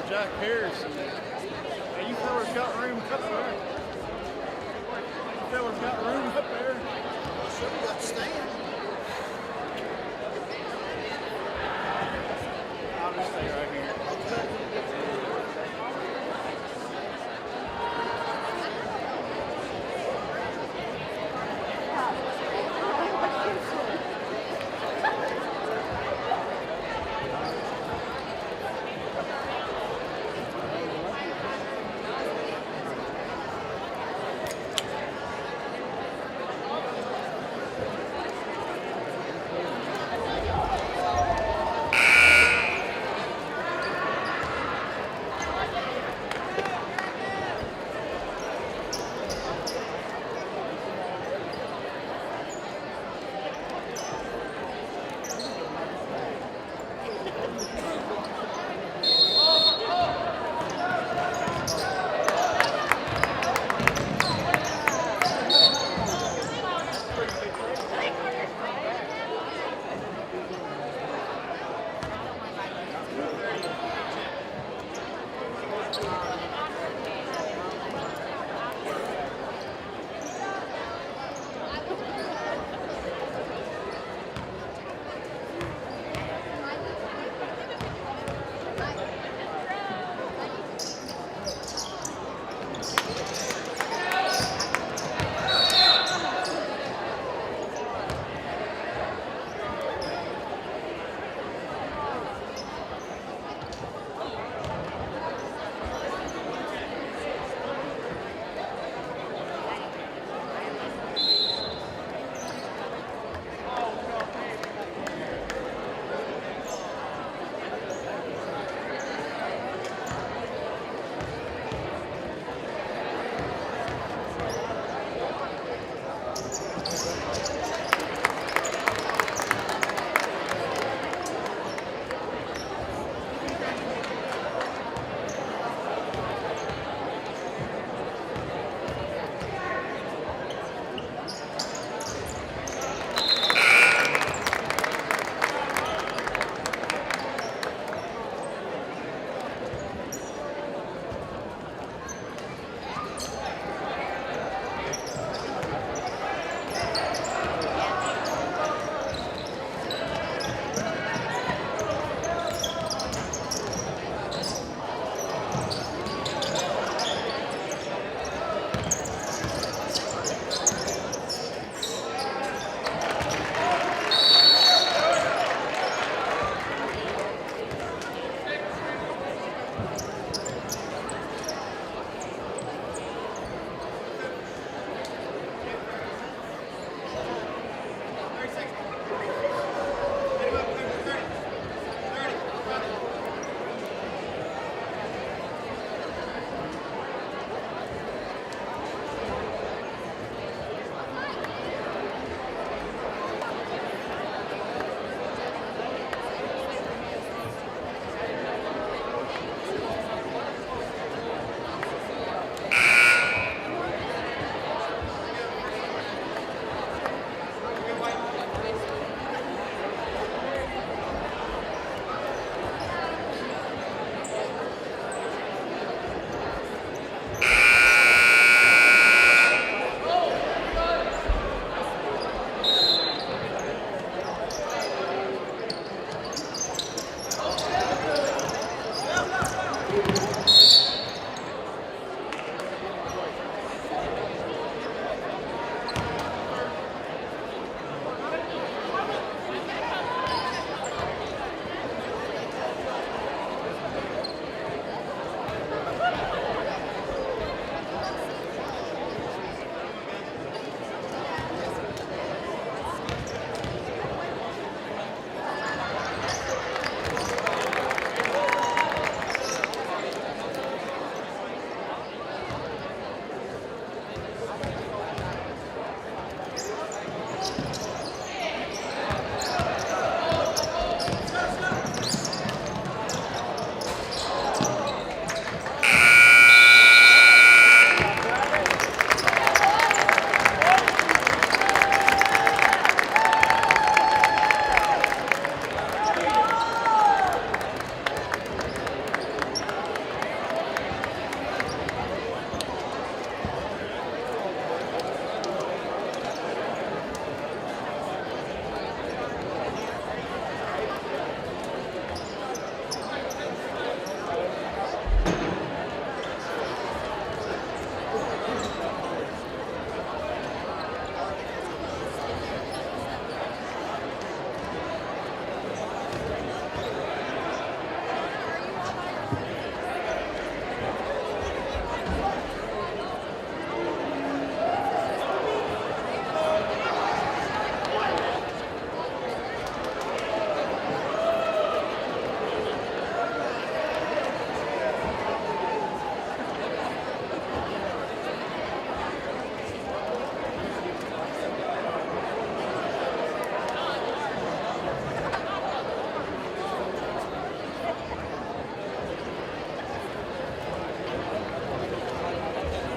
Jack Harrison. Hey, you fellas got room up there. You fellas got room up there. Sure, we got to stand. I'll just stay right here.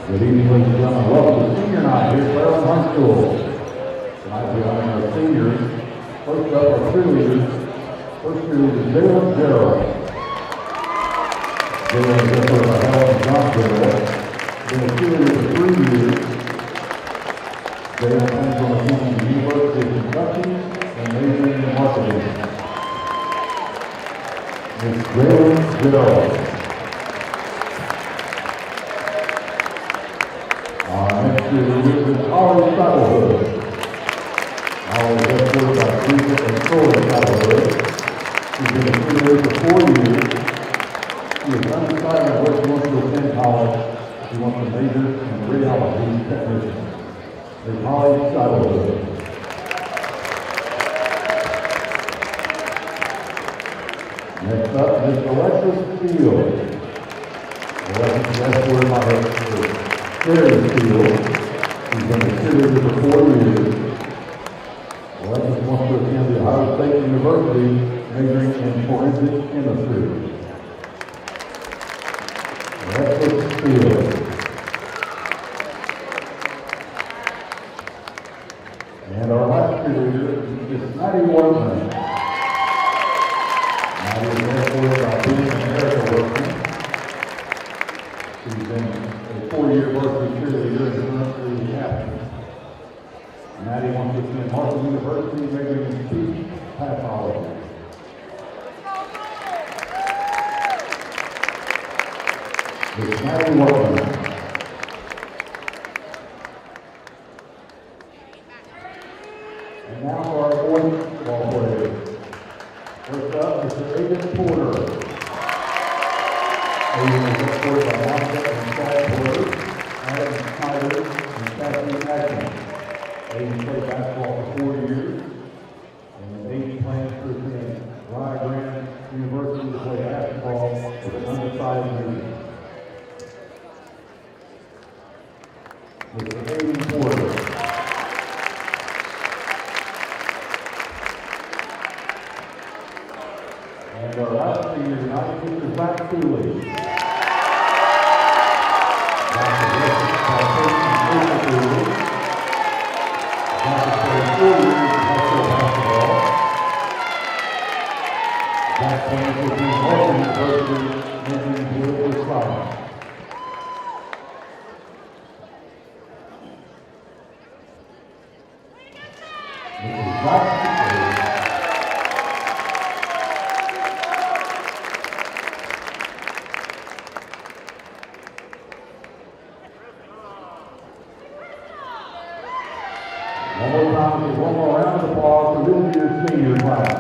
Good evening, ladies and gentlemen. Welcome to senior night here at Fairland High School. Tonight we're honoring our seniors. First up, our cheerleaders. First cheerleader is Jalen Gerald. Jalen is up by Helen Johnson. Been a cheerleader for 3 years. Jalen comes from a team at the University of Kentucky and majoring in marketing. Ms. Jalen Gerald. Next cheerleader is Holly Saddlehood. Holly is headquartered by Teresa and Troy Saddlehood. She's been a cheerleader for 4 years. She is undecided on where she wants to attend college. She wants to major in radiology technician. Ms. Holly Saddlehood. Next up is Alexis Field. Alexis is headquartered by her Fairland. She's been a cheerleader for 4 years. Alexis wants to attend the Ohio State University, majoring in forensic chemistry. Alexis Field. And our last cheerleader is Maddie Workman. Maddie is headquartered by Being America Workman. She's been a 4-year varsity cheerleader and currently captain. Maddie wants to attend Marshall University, majoring in speech pathology. Ms. Maddie Workman. And now for our fourth ball player. First up, Mr. Aiden Porter. Aiden is headquartered by Monica and Chad Porter, Adam Snyder, and Kathy Atkins. Aiden played basketball for 4 years, and Aiden plans to attend Rye Grant University to play basketball with an undecided major. Mr. Aiden Porter. And our last senior tonight, Mr. Zach Cooley. Zach has played 4 years of high school basketball. Zach plans to attend Marshall University, majoring in political science. Mr. Zach one more time, one more round of applause for this year's senior class.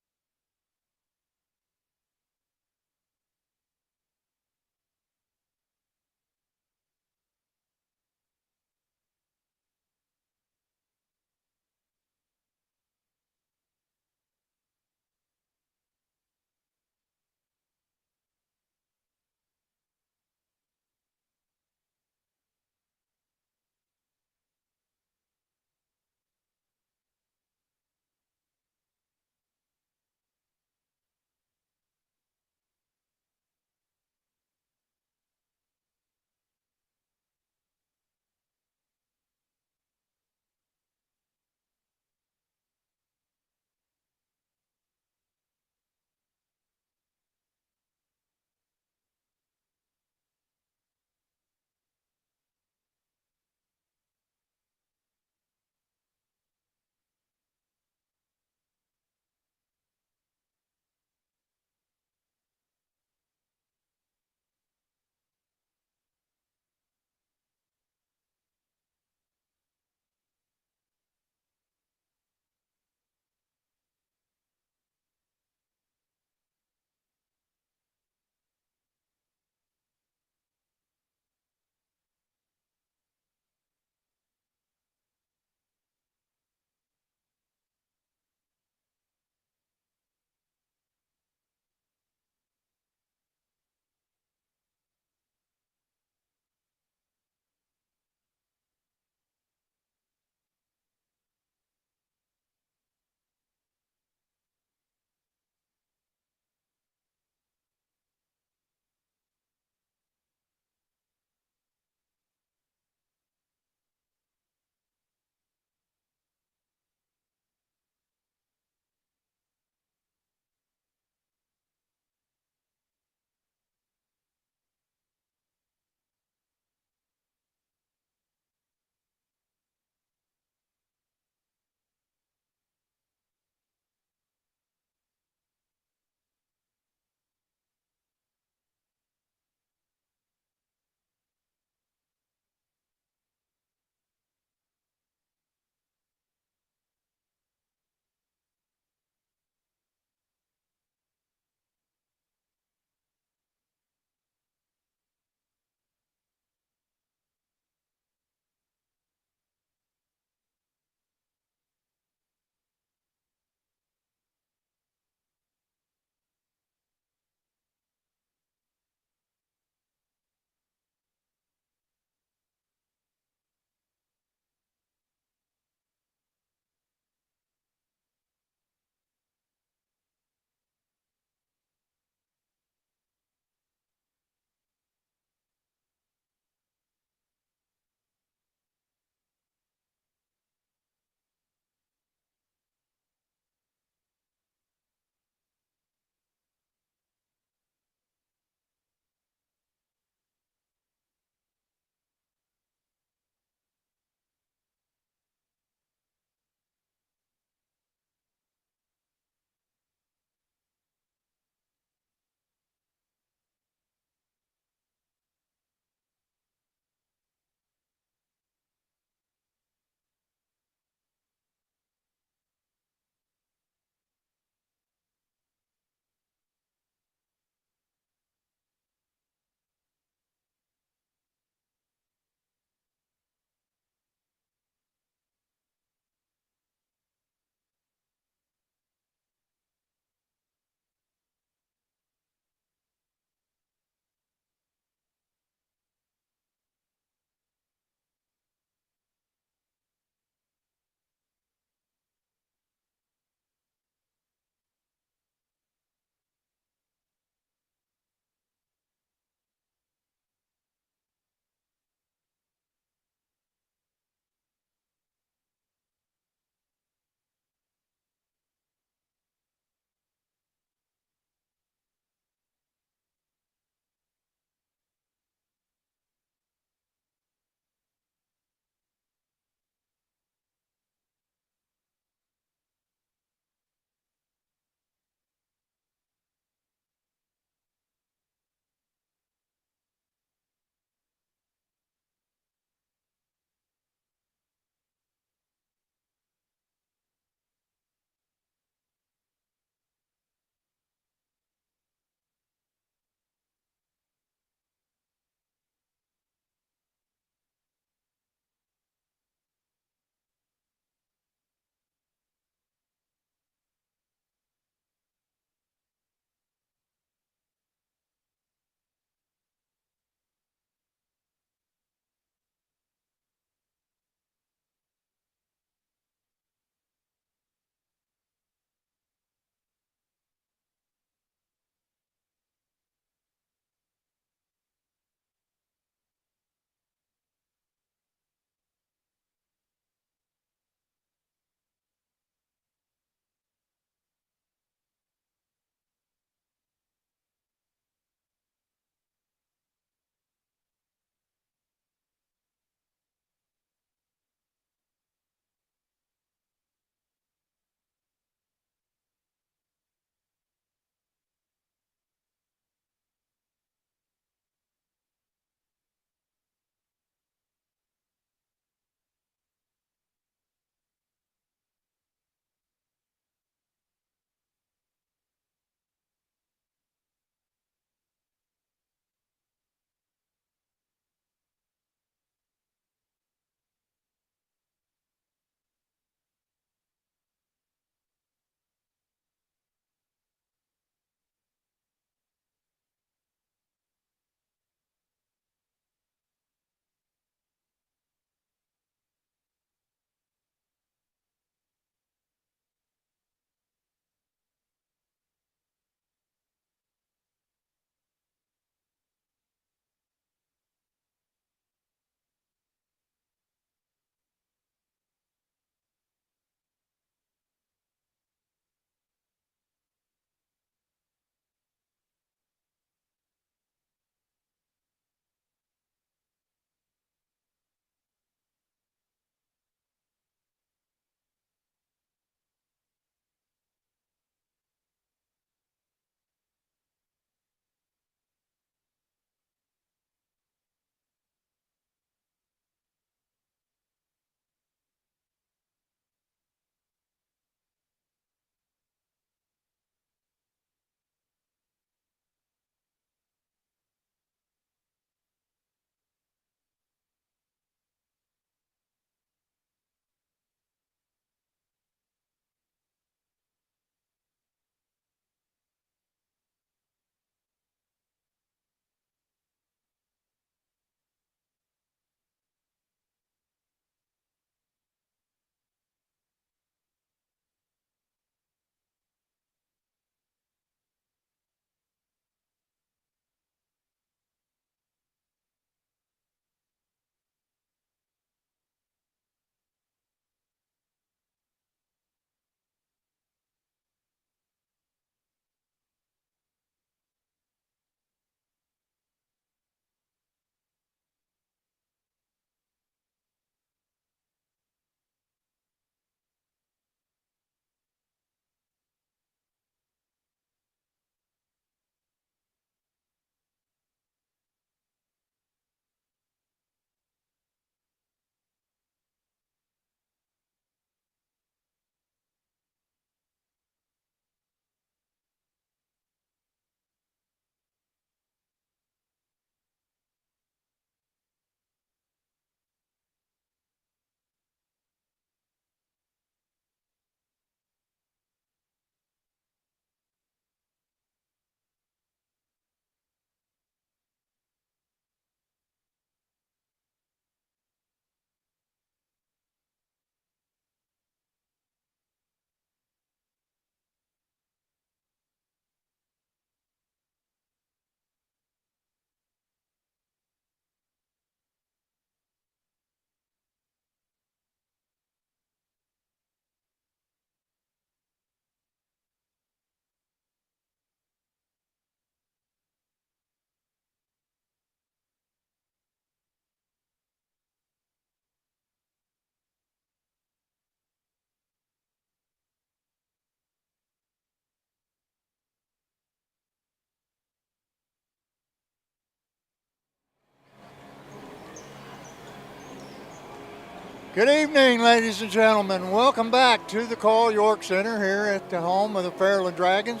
Good evening, ladies and gentlemen. Welcome back to the Carl York Center here at the home of the Fairland Dragons.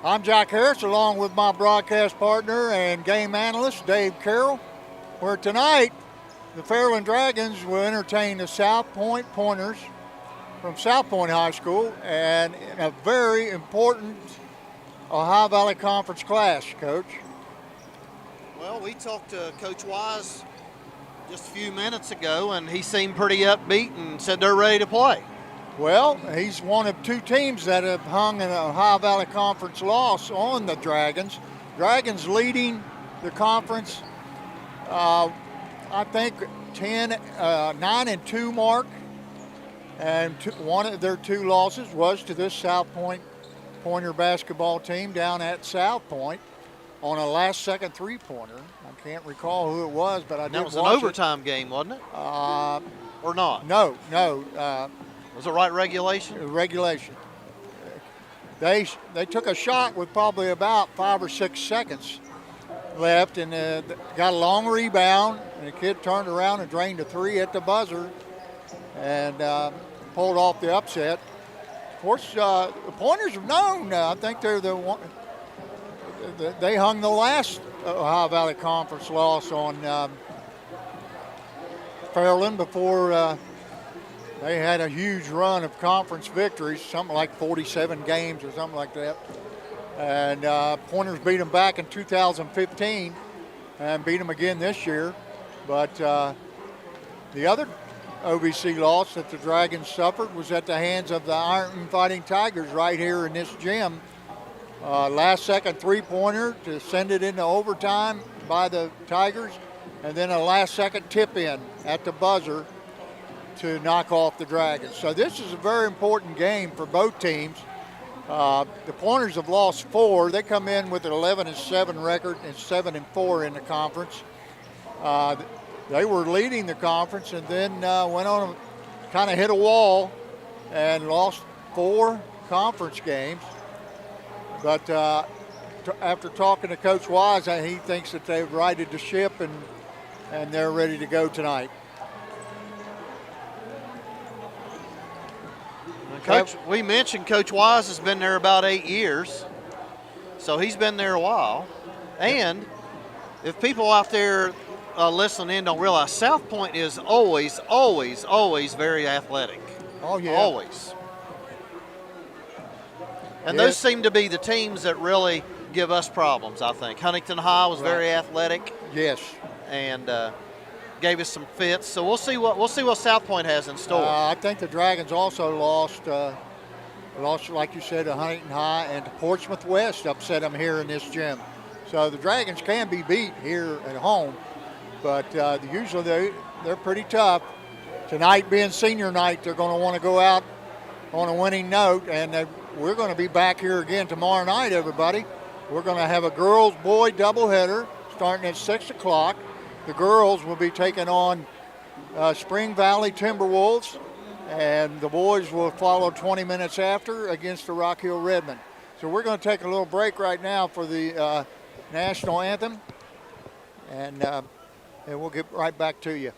I'm Jack Harris, along with my broadcast partner and game analyst, Dave Carroll, where tonight the Fairland Dragons will entertain the South Point Pointers from South Point High School, and in a very important Ohio Valley Conference clash, Coach. Well, we talked to Coach Wise just a few minutes ago, and he seemed pretty upbeat and said they're ready to play. Well, he's one of two teams that have hung an Ohio Valley Conference loss on the Dragons. Dragons leading the conference, I think 9-2 mark, and one of their two losses was to this South Point Pointer basketball team down at South Point on a last-second three-pointer. I can't recall who it was, but I did watch it. That was an overtime game, wasn't it? Or not? No. Was it right regulation? Regulation. They took a shot with probably about 5 or 6 seconds left, and got a long rebound, and the kid turned around and drained a three at the buzzer and pulled off the upset. Of course, the Pointers have known. I think they're the one. They hung the last Ohio Valley Conference loss on Fairland before they had a huge run of conference victories, something like 47 games or something like that. And Pointers beat them back in 2015 and beat them again this year. But the other OVC loss that the Dragons suffered was at the hands of the Ironton Fighting Tigers right here in this gym. Last-second three-pointer to send it into overtime by the Tigers, and then a last-second tip-in at the buzzer to knock off the Dragons. So this is a very important game for both teams. The Pointers have lost 4. They come in with an 11-7 record and 7-4 in the conference. They were leading the conference and then went on kind of hit a wall and lost 4 conference games. But after talking to Coach Wise, he thinks that they've righted the ship and they're ready to go tonight. Coach, we mentioned Coach Wise has been there about 8 years, so he's been there a while. And if people out there listening in don't realize, South Point is always very athletic. Oh, yeah. Always. And those seem to be the teams that really give us problems, I think. Huntington High was very athletic. Yes. And gave us some fits. So we'll see what South Point has in store. I think the Dragons also lost, like you said, to Huntington High and to Portsmouth West, upset them here in this gym. So the Dragons can be beat here at home, but usually they're pretty tough. Tonight being senior night, they're going to want to go out on a winning note, and we're going to be back here again tomorrow night, everybody. We're going to have a girls-boy doubleheader starting at 6 o'clock. The girls will be taking on Spring Valley Timberwolves, and the boys will follow 20 minutes after against the Rock Hill Redmen. So we're going to take a little break right now for the national anthem, and we'll get right back to you.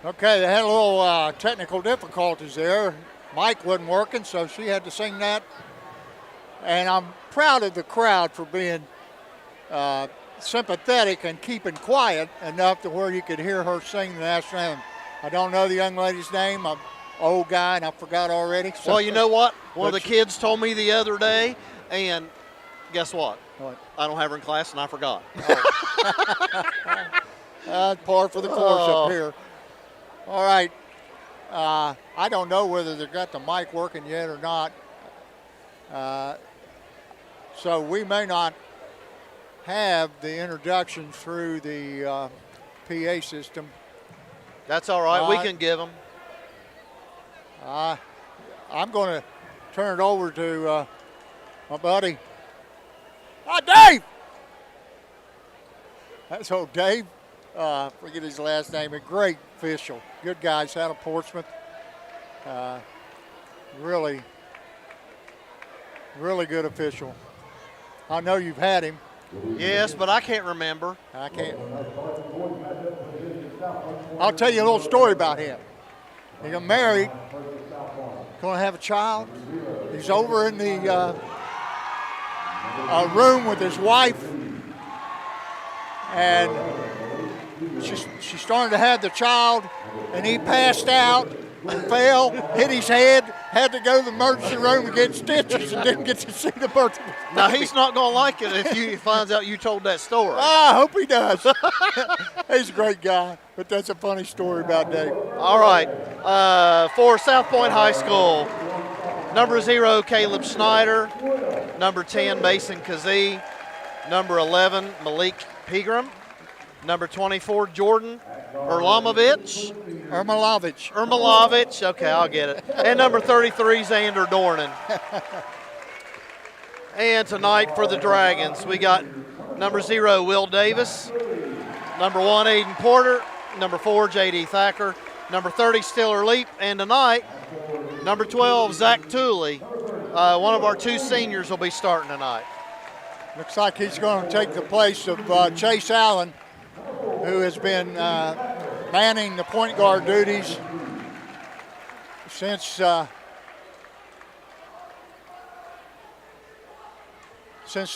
Okay, they had a little technical difficulties there. Mic wasn't working, so she had to sing that. And I'm proud of the crowd for being sympathetic and keeping quiet enough to where you could hear her sing the national anthem. I don't know the young lady's name. I'm an old guy, and I forgot already. So. Well, you know what? One of the kids told me the other day, and guess what? What? I don't have her in class, and I forgot. Par for the course up here. All right. I don't know whether they've got the mic working yet or not. So we may not have the introduction through the PA system. That's all right. We can give them. I'm going to turn it over to my buddy. Dave! That's old Dave. Forget his last name. A great official. Good guys out of Portsmouth. Really good official. I know you've had him. Yes, but I can't remember. I can't. I'll tell you a little story about him. He got married, going to have a child. He's over in the room with his wife, and she's starting to have the child, and he passed out and fell, hit his head, had to go to the emergency room to get stitches, and didn't get to see the birth of his baby. Now, he's not going to like it if he finds out you told that story. I hope he does. He's a great guy, but that's a funny story about Dave. All right. For South Point High School, number 0, Caleb Snyder. Number 10, Mason Kazee. Number 11, Malik Pegram. Number 24, Jordan Ermalovich. Okay, I'll get it. And number 33, Xander Dornan. And tonight for the Dragons, we got number 0, Will Davis. Number 1, Aiden Porter. Number 4, J.D. Thacker. Number 30, Stiller Leap. And tonight, number 12, Zach Tooley. One of our 2 seniors will be starting tonight. Looks like he's going to take the place of Chase Allen, who has been manning the point guard duties since the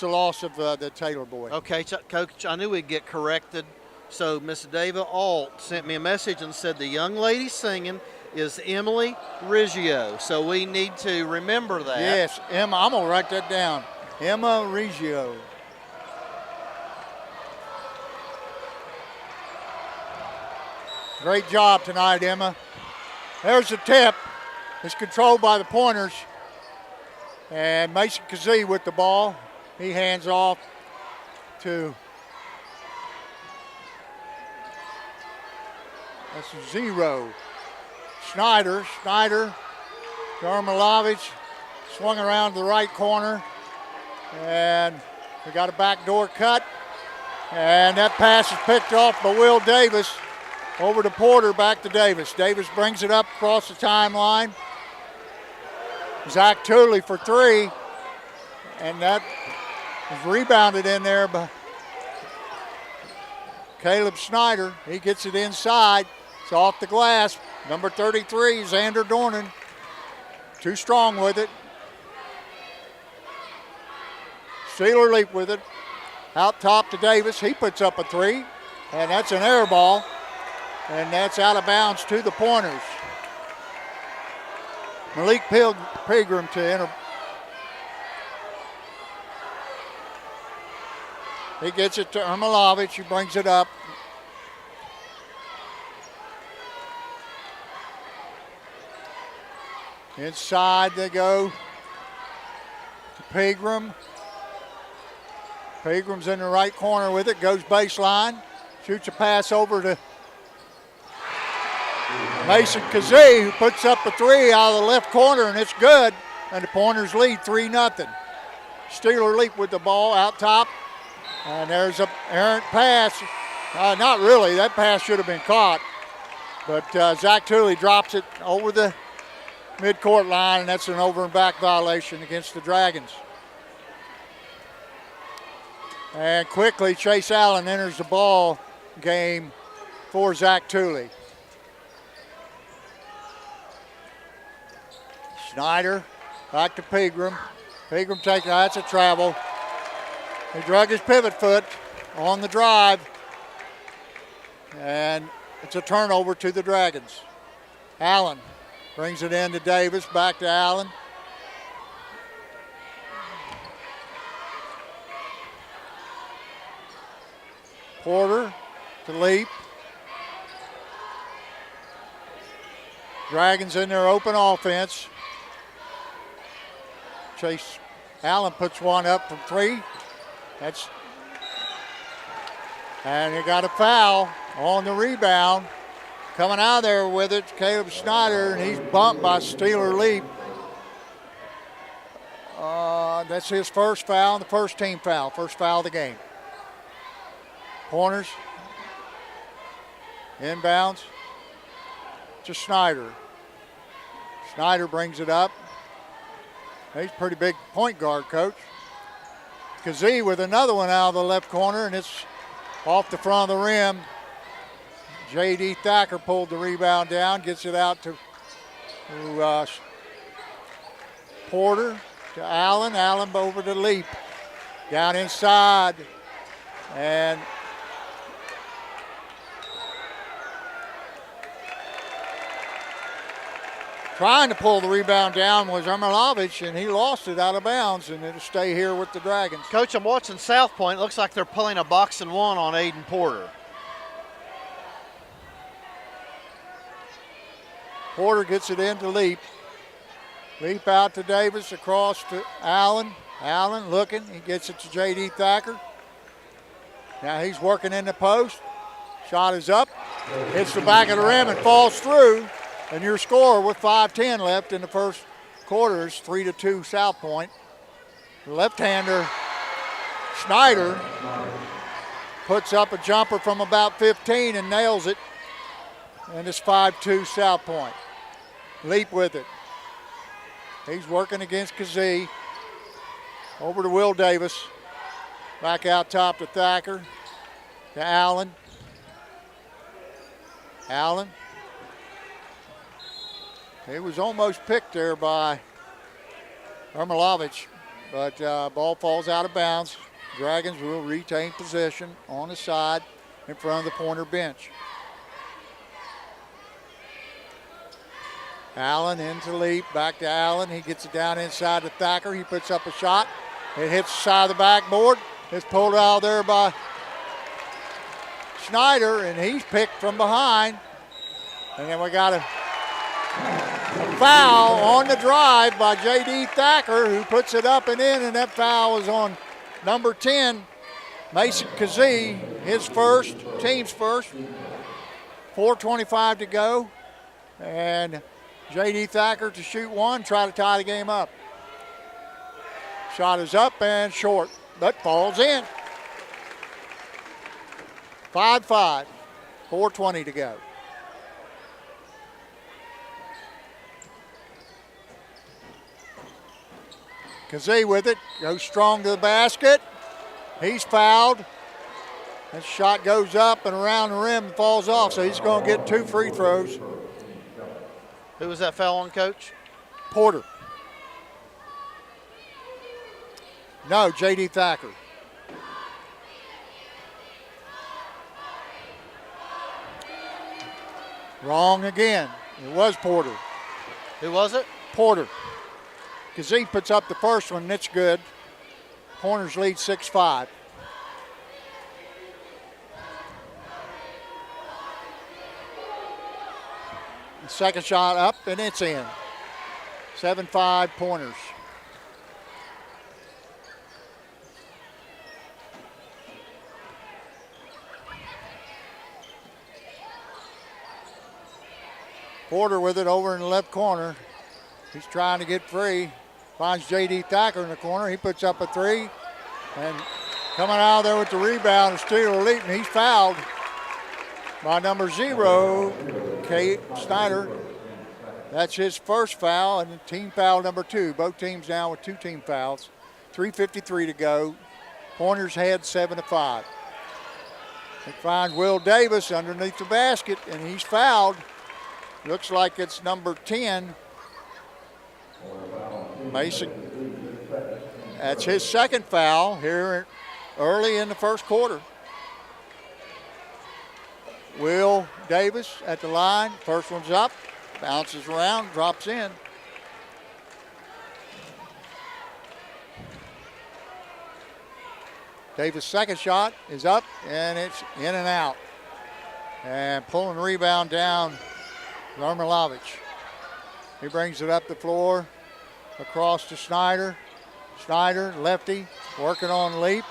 loss of the Taylor boy. Okay, Coach, I knew we'd get corrected. So Miss Dava Alt sent me a message and said the young lady singing is Emily Riggio. So we need to remember that. Yes, Emma, I'm going to write that down. Emma Riggio. Great job tonight, Emma. There's the tip. It's controlled by the Pointers. And Mason Kazee with the ball. He hands off to that's 0. Snyder to Ermalovich. Swung around to the right corner. And we got a backdoor cut. And that pass is picked off by Will Davis. Over to Porter, back to Davis. Davis brings it up across the timeline. Zach Tooley for 3. And that is rebounded in there by Caleb Snyder. He gets it inside. It's off the glass. Number 33, Xander Dornan. Too strong with it. Steeler Leap with it. Out top to Davis. He puts up a 3. And that's an air ball. And that's out of bounds to the Pointers. Malik Pegram to enter. He gets it to Ermalovich, who brings it up. Inside they go to Pegram. Pegram's in the right corner with it, goes baseline, shoots a pass over to Mason Kazee, who puts up a 3 out of the left corner, and it's good. And the Pointers lead 3-0. Steeler Leap with the ball out top. And there's an errant pass. Not really. That pass should have been caught. But Zach Tooley drops it over the midcourt line, and that's an over and back violation against the Dragons. And quickly, Chase Allen enters the ball game for Zach Tooley. Snyder back to Pegram. Pegram taking, that's a travel. He drug his pivot foot on the drive. And it's a turnover to the Dragons. Allen brings it in to Davis, back to Allen. Porter to Leap. Dragons in their open offense. Chase Allen puts one up from 3. And he got a foul on the rebound. Coming out of there with it, Caleb Snyder, and he's bumped by Steeler Leap. That's his first foul and the first team foul, first foul of the game. Corners, inbounds to Snyder. Snyder brings it up. He's a pretty big point guard, coach. Kazee with another one out of the left corner, and it's off the front of the rim. J.D. Thacker pulled the rebound down, gets it out to Porter, to Allen. Allen over to Leap. Down inside. And trying to pull the rebound down was Ermilovich, and he lost it out of bounds, and it'll stay here with the Dragons. Coach, I'm watching South Point. Looks like they're pulling a box and one on Aiden Porter. Porter gets it into Leap. Leap out to Davis, across to Allen. Allen looking, he gets it to J.D. Thacker. Now he's working in the post. Shot is up, hits the back of the rim and falls through. And your score with 5:10 left in the first quarter is 3-2 South Point. The left-hander, Snyder, puts up a jumper from about 15 and nails it. And it's 5-2 South Point. Leap with it. He's working against Kazee. Over to Will Davis. Back out top to Thacker. To Allen. Allen. He was almost picked there by Ermilovich, but ball falls out of bounds. Dragons will retain possession on the side in front of the Pointer bench. Allen into Leap, back to Allen. He gets it down inside to Thacker. He puts up a shot. It hits the side of the backboard. It's pulled out there by Snyder, and he's picked from behind. And then we got a foul on the drive by J.D. Thacker, who puts it up and in, and that foul is on number 10, Mason Kazee, his first, team's first. 4:25 to go, and J.D. Thacker to shoot one, try to tie the game up. Shot is up and short, but falls in. 5-5, 4:20 to go. Kazee with it, goes strong to the basket. He's fouled. That shot goes up and around the rim and falls off, so he's going to get 2 free throws. Who was that foul on, Coach? Porter. No, J.D. Thacker. Wrong again. It was Porter. Who was it? Porter. Kazee puts up the first one, and it's good. Pointers lead 6-5. The second shot up, and it's in. 7-5 Pointers. Porter with it over in the left corner. He's trying to get free. Finds J.D. Thacker in the corner. He puts up a 3. And coming out there with the rebound is Steeler Leap, and he's fouled by number 0, Kate Snyder. That's his first foul, and team foul number 2. Both teams now with 2 team fouls. 3:53 to go. Pointers head 7-5. They find Will Davis underneath the basket, and he's fouled. Looks like it's number 10, Mason, that's his second foul here early in the first quarter. Will Davis at the line. First one's up, bounces around, drops in. Davis' second shot is up, and it's in and out. And pulling the rebound down, Zarmilovich. He brings it up the floor, across to Snyder. Snyder, lefty, working on leap.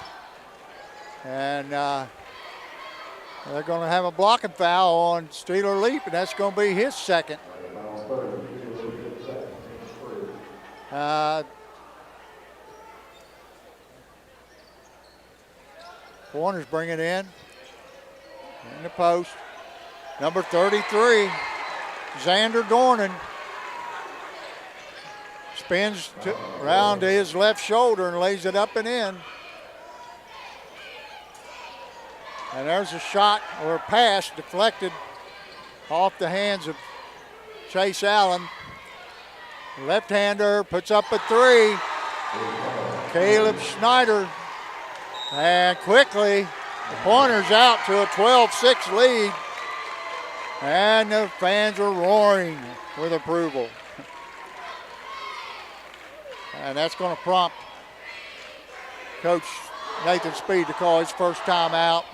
And they're going to have a blocking foul on Steeler Leap, and that's going to be his second. Pointers bring it in the post. Number 33, Xander Dornan. Spins around to his left shoulder and lays it up and in. And there's a shot or a pass deflected off the hands of Chase Allen. Left-hander puts up a three. Caleb Snyder. And quickly, the Pointers out to a 12-6 lead. And the fans are roaring with approval. And that's going to prompt Coach Nathan Speed to call his first time out.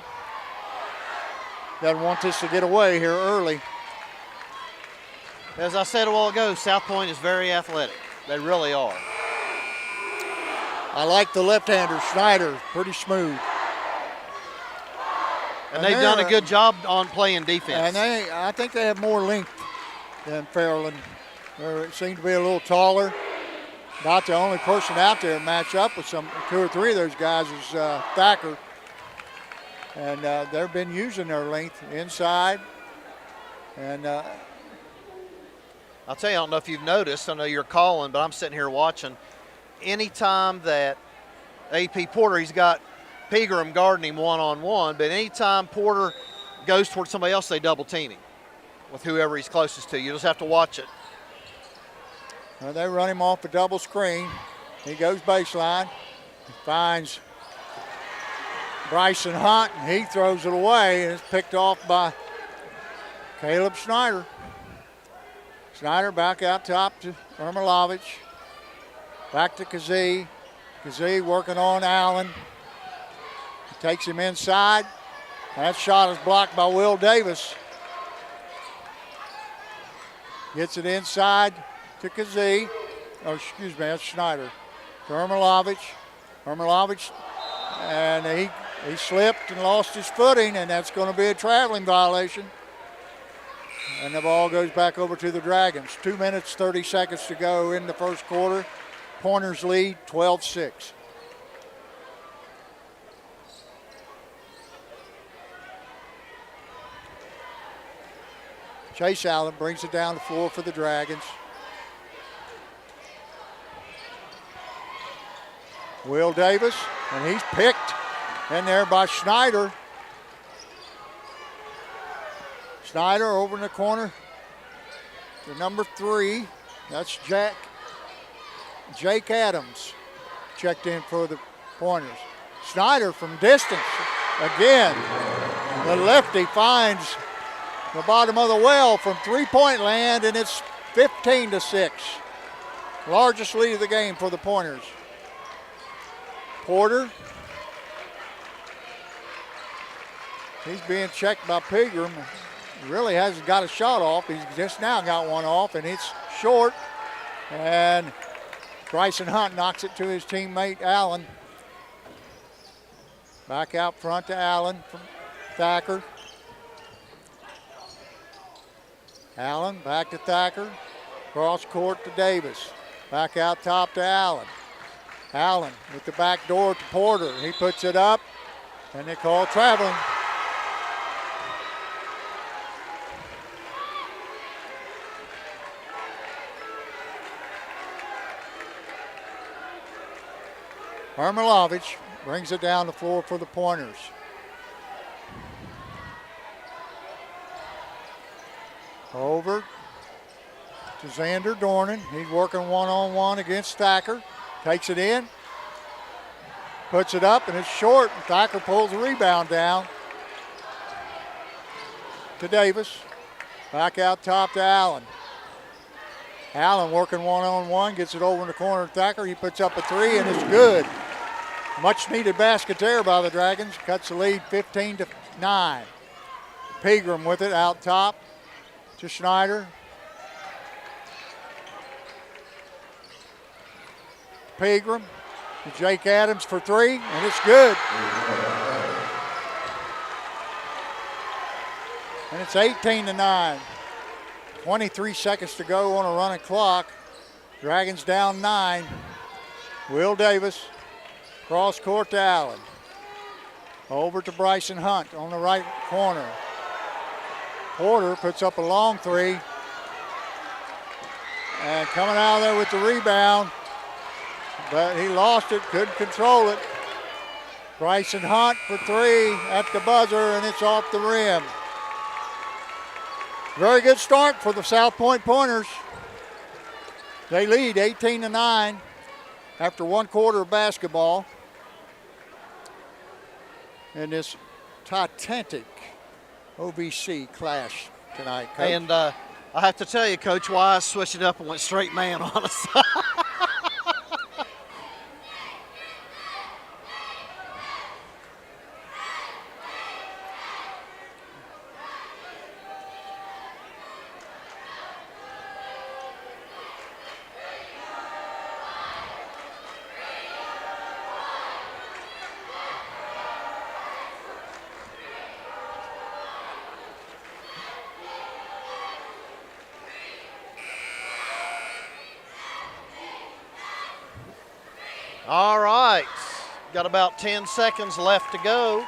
Doesn't want this to get away here early. As I said a while ago, South Point is very athletic. They really are. I like the left-hander, Snyder, pretty smooth. And they've done a good job on playing defense. And I think they have more length than Fairland. They seem to be a little taller. About the only person out there to match up with two or three of those guys is Thacker. And they've been using their length inside. And I'll tell you, I don't know if you've noticed, I know you're calling, but I'm sitting here watching. Anytime that AP Porter, he's got Pegram guarding him one-on-one, but anytime Porter goes towards somebody else, they double team him with whoever he's closest to. You just have to watch it. Well, they run him off a double screen. He goes baseline. He finds Bryson Hunt, and he throws it away, and it's picked off by Caleb Snyder. Snyder back out top to Zarmilovich. Back to Kazee. Kazee working on Allen. He takes him inside. That shot is blocked by Will Davis. Gets it inside to Kazee. Oh, excuse me, that's Snyder. Zarmilovich. Zarmilovich, and he slipped and lost his footing, and that's going to be a traveling violation. And the ball goes back over to the Dragons. 2 minutes, 30 seconds to go in the first quarter. Pointers lead 12-6. Chase Allen brings it down the floor for the Dragons. Will Davis, and he's picked in there by Snyder. Snyder over in the corner to number 3. That's Jake Adams checked in for the Pointers. Snyder from distance. Again, the lefty finds the bottom of the well from three-point land, and it's 15-6. Largest lead of the game for the Pointers. Porter. He's being checked by Pegram. He really hasn't got a shot off. He's just now got one off, and it's short. And Bryson Hunt knocks it to his teammate Allen. Back out front to Allen from Thacker. Allen back to Thacker. Cross court to Davis. Back out top to Allen. Allen with the back door to Porter. He puts it up, and they call traveling. Zarmilovich brings it down the floor for the Pointers. Over. to Xander Dornan. He's working one-on-one against Thacker. Takes it in. Puts it up, and it's short. Thacker pulls the rebound down to Davis. Back out top to Allen. Allen working one-on-one, gets it over in the corner of Thacker. He puts up a three, and it's good. Much needed basket there by the Dragons. Cuts the lead 15-9. Pegram with it out top to Schneider. Pegram to Jake Adams for three, and it's good. And it's 18-9. 23 seconds to go on a running clock. Dragons down 9. Will Davis, cross court to Allen. Over to Bryson Hunt on the right corner. Porter puts up a long three. And coming out of there with the rebound, but he lost it, couldn't control it. Bryson Hunt for three at the buzzer, and it's off the rim. Very good start for the South Point Pointers. They lead 18-9 after one quarter of basketball in this titanic OVC clash tonight, Coach. And I have to tell you, Coach Wise switched it up and went straight man on us. All right, got about 10 seconds left to go,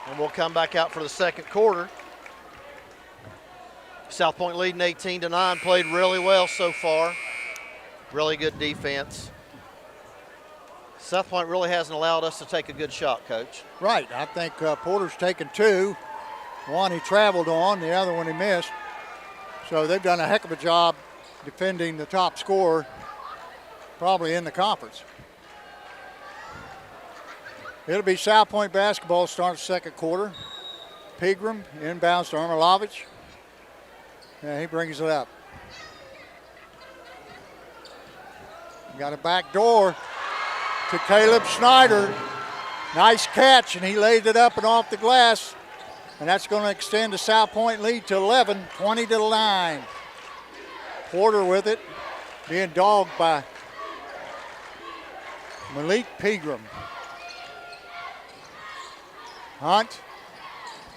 and we'll come back out for the second quarter. South Point leading 18-9, played really well so far. Really good defense. South Point really hasn't allowed us to take a good shot, Coach. Right, I think Porter's taken two. One he traveled on, the other one he missed. So they've done a heck of a job defending the top scorer, probably in the conference. It'll be South Point basketball starting second quarter. Pegram inbounds to Armilovich. And he brings it up. Got a back door to Caleb Schneider. Nice catch, and he laid it up and off the glass. And that's going to extend the South Point lead to 11, 20-9. Porter with it, being dogged by Malik Pegram. Hunt,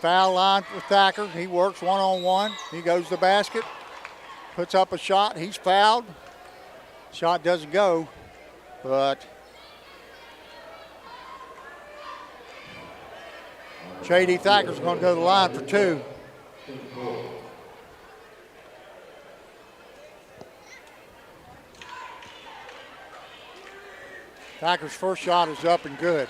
foul line for Thacker. He works one-on-one. He goes to the basket, puts up a shot. He's fouled. Shot doesn't go, but J.D. Thacker's going to go to the line for two. Thacker's first shot is up and good.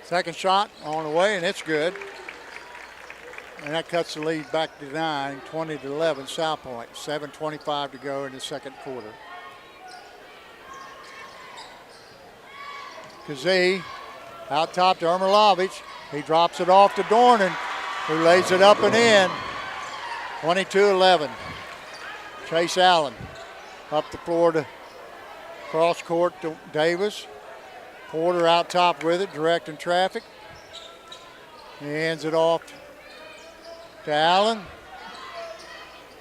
Second shot on the way, and it's good. And that cuts the lead back to 9, 20-11, South Point. 7:25 to go in the second quarter. Kazee out top to Ermilovich. He drops it off to Dornan, who lays it up and in. 22-11. Chase Allen up the floor to cross court to Davis. Porter out top with it, directing traffic. He hands it off to Allen.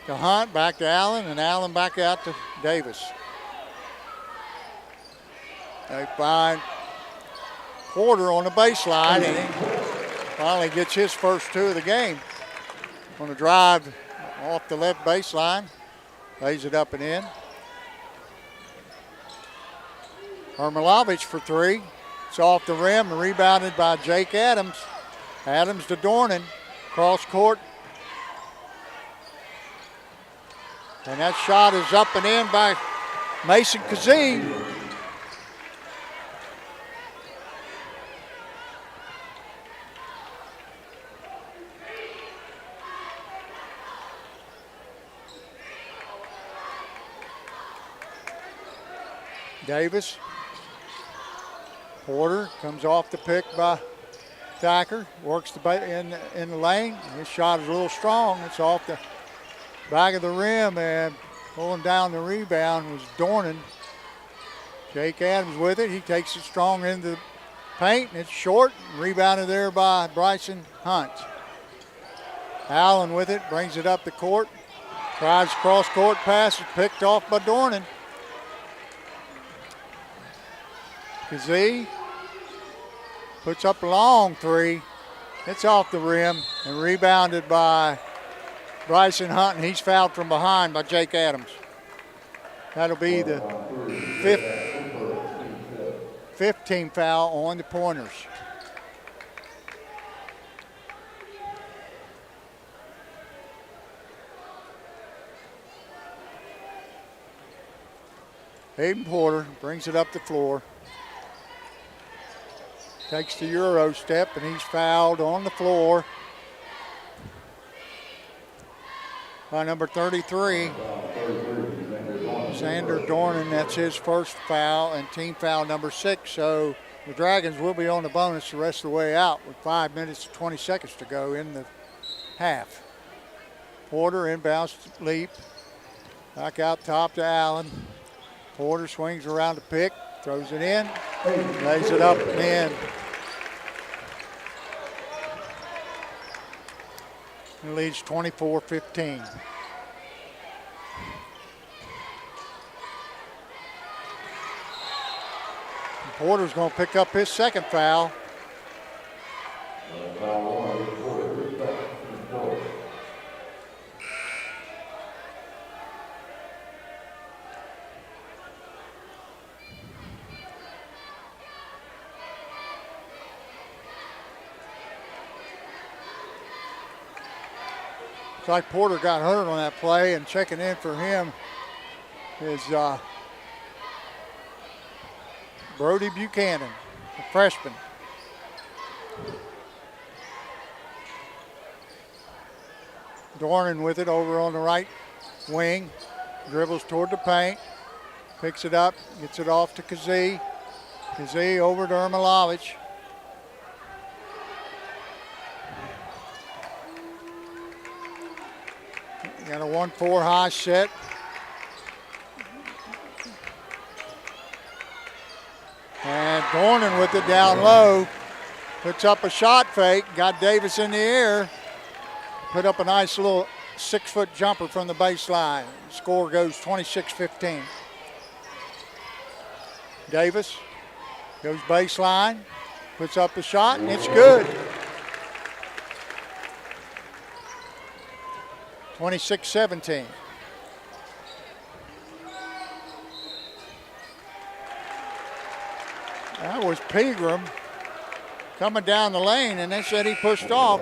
To Hunt, back to Allen, and Allen back out to Davis. They find Porter on the baseline, and he finally gets his first two of the game. On the drive off the left baseline, lays it up and in. Ermilovich for three. It's off the rim and rebounded by Jake Adams. Adams to Dornan, cross court. And that shot is up and in by Mason Kazee. Davis. Porter comes off the pick by Thacker, works in the lane. His shot is a little strong. It's off the back of the rim, and pulling down the rebound was Dornan. Jake Adams with it. He takes it strong into the paint, and it's short. Rebounded there by Bryson Hunt. Allen with it, brings it up the court. Tries cross-court pass, is picked off by Dornan. Kazee puts up a long three. It's off the rim and rebounded by Bryson Hunt, and he's fouled from behind by Jake Adams. That'll be the 15th foul on the Pointers. Hayden Porter brings it up the floor. Takes the Euro step, and he's fouled on the floor by number 33, Xander Dornan. That's his first foul and team foul number 6. So the Dragons will be on the bonus the rest of the way out with 5 minutes and 20 seconds to go in the half. Porter inbounds leap. Back out top to Allen. Porter swings around the pick, throws it in, lays it up and in. It leads 24-15. Porter's going to pick up his second foul. Looks like Porter got hurt on that play, and checking in for him is Brody Buchanan, a freshman. Dornan with it over on the right wing, dribbles toward the paint, picks it up, gets it off to Kazee. Kazee over to Ermilovich. Got a 1-4 high set. And Dornan with it down low. Puts up a shot fake. Got Davis in the air. Put up a nice little 6-foot jumper from the baseline. Score goes 26-15. Davis goes baseline. Puts up the shot, and it's good. 26-17. That was Pegram coming down the lane, and they said he pushed off.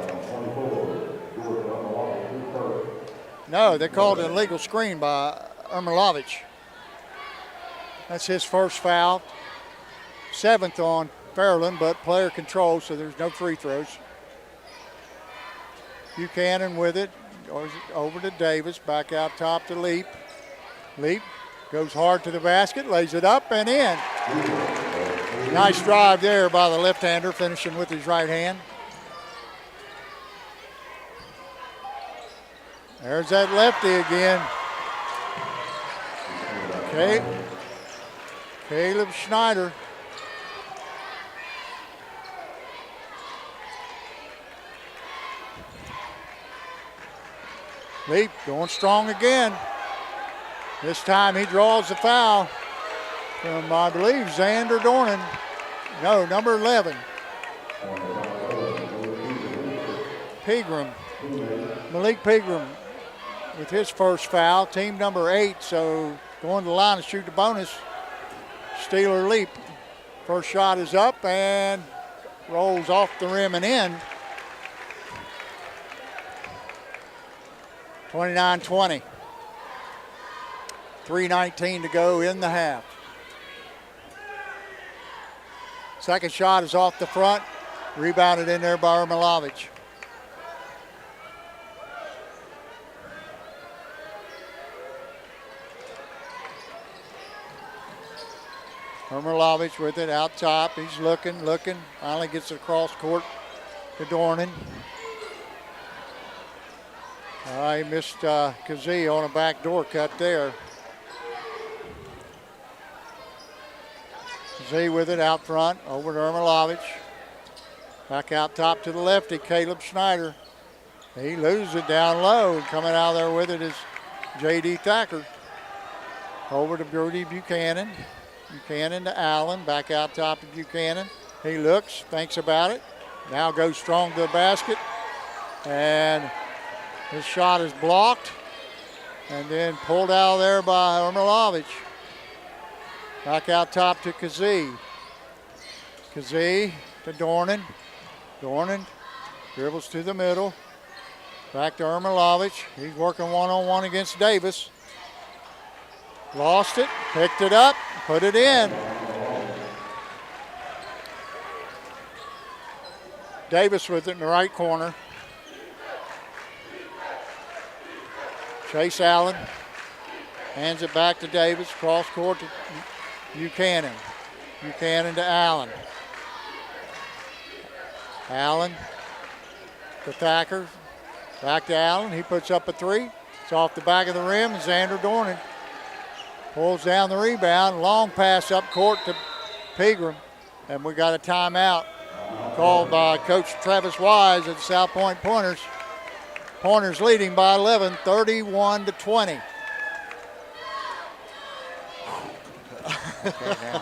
No, they called it an illegal screen by Ermilovich. That's his first foul. 7th on Fairland, but player control, so there's no free throws. Buchanan with it. Goes over to Davis, back out top to Leap. Leap goes hard to the basket, lays it up and in. Nice drive there by the left-hander, finishing with his right hand. There's that lefty again. Caleb Schneider. Leap going strong again. This time he draws the foul from, I believe, Xander Dornan. No, number 11. Pegram. Malik Pegram with his first foul. Team number 8, so going to the line to shoot the bonus. Steeler Leap. First shot is up and rolls off the rim and in. 29-20. 3:19 to go in the half. Second shot is off the front. Rebounded in there by Ermilovich. Ermilovich with it out top. He's looking. Finally gets it across court to Dornan. He missed Kazee on a backdoor cut there. Kazee with it out front, over to Ermilovich. Back out top to the lefty, Caleb Schneider. He loses it down low. Coming out there with it is J.D. Thacker. Over to Brody Buchanan. Buchanan to Allen, back out top to Buchanan. He looks, thinks about it. Now goes strong to the basket. And his shot is blocked. And then pulled out of there by Ermilovich. Back out top to Kazee. Kazee to Dornan. Dornan dribbles to the middle. Back to Ermilovich. He's working one-on-one against Davis. Lost it, picked it up, put it in. Davis with it in the right corner. Chase Allen hands it back to Davis, cross court to Buchanan. Buchanan to Allen. Allen to Thacker. Back to Allen. He puts up a three. It's off the back of the rim. Xander Dornan pulls down the rebound. Long pass up court to Pegram. And we got a timeout called by Coach Travis Wise at South Point Pointers. Pointers leading by 11, 31-20. Okay, now.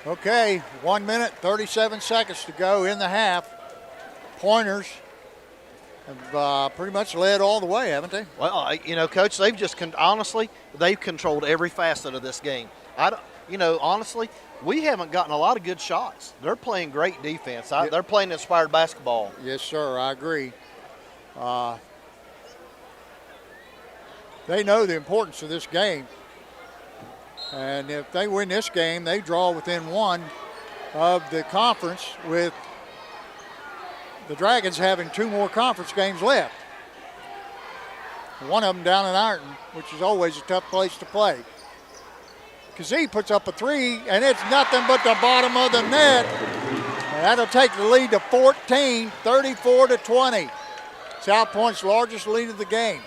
Okay, 1 minute, 37 seconds to go in the half. Pointers have pretty much led all the way, haven't they? Well, Coach, they've just honestly, they've controlled every facet of this game. Honestly, we haven't gotten a lot of good shots. They're playing great defense. They're playing inspired basketball. Yes, sir, I agree. They know the importance of this game. And if they win this game, they draw within one of the conference, with the Dragons having 2 more conference games left. One of them down in Ironton, which is always a tough place to play. Kazee puts up a three, and it's nothing but the bottom of the net. And that'll take the lead to 14, 34-20. South Point's largest lead of the game.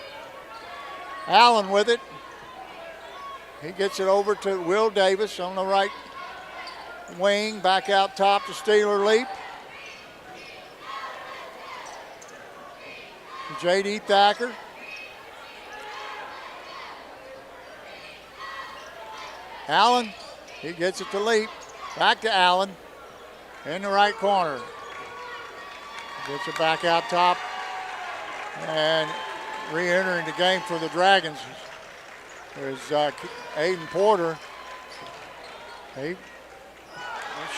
Allen with it. He gets it over to Will Davis on the right wing, back out top to Steeler Leap. J.D. Thacker. Allen, he gets it to Leap. Back to Allen in the right corner. Gets it back out top and re-entering the game for the Dragons is Aiden Porter. He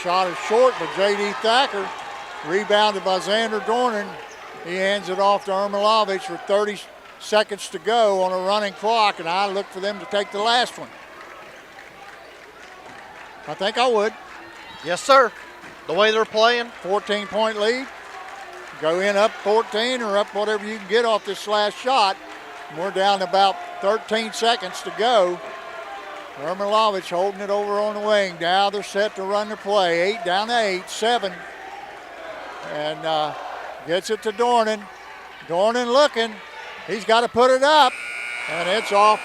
shot is short, but J.D. Thacker, rebounded by Xander Dornan. He hands it off to Ermilovich with 30 seconds to go on a running clock, and I look for them to take the last one. I think I would. Yes, sir. The way they're playing. 14-point lead. Go in up 14 or up whatever you can get off this last shot. And we're down to about 13 seconds to go. Ermilovich holding it over on the wing. Now they're set to run the play. 8 down to 8, 7. And gets it to Dornan. Dornan looking. He's got to put it up. And it's off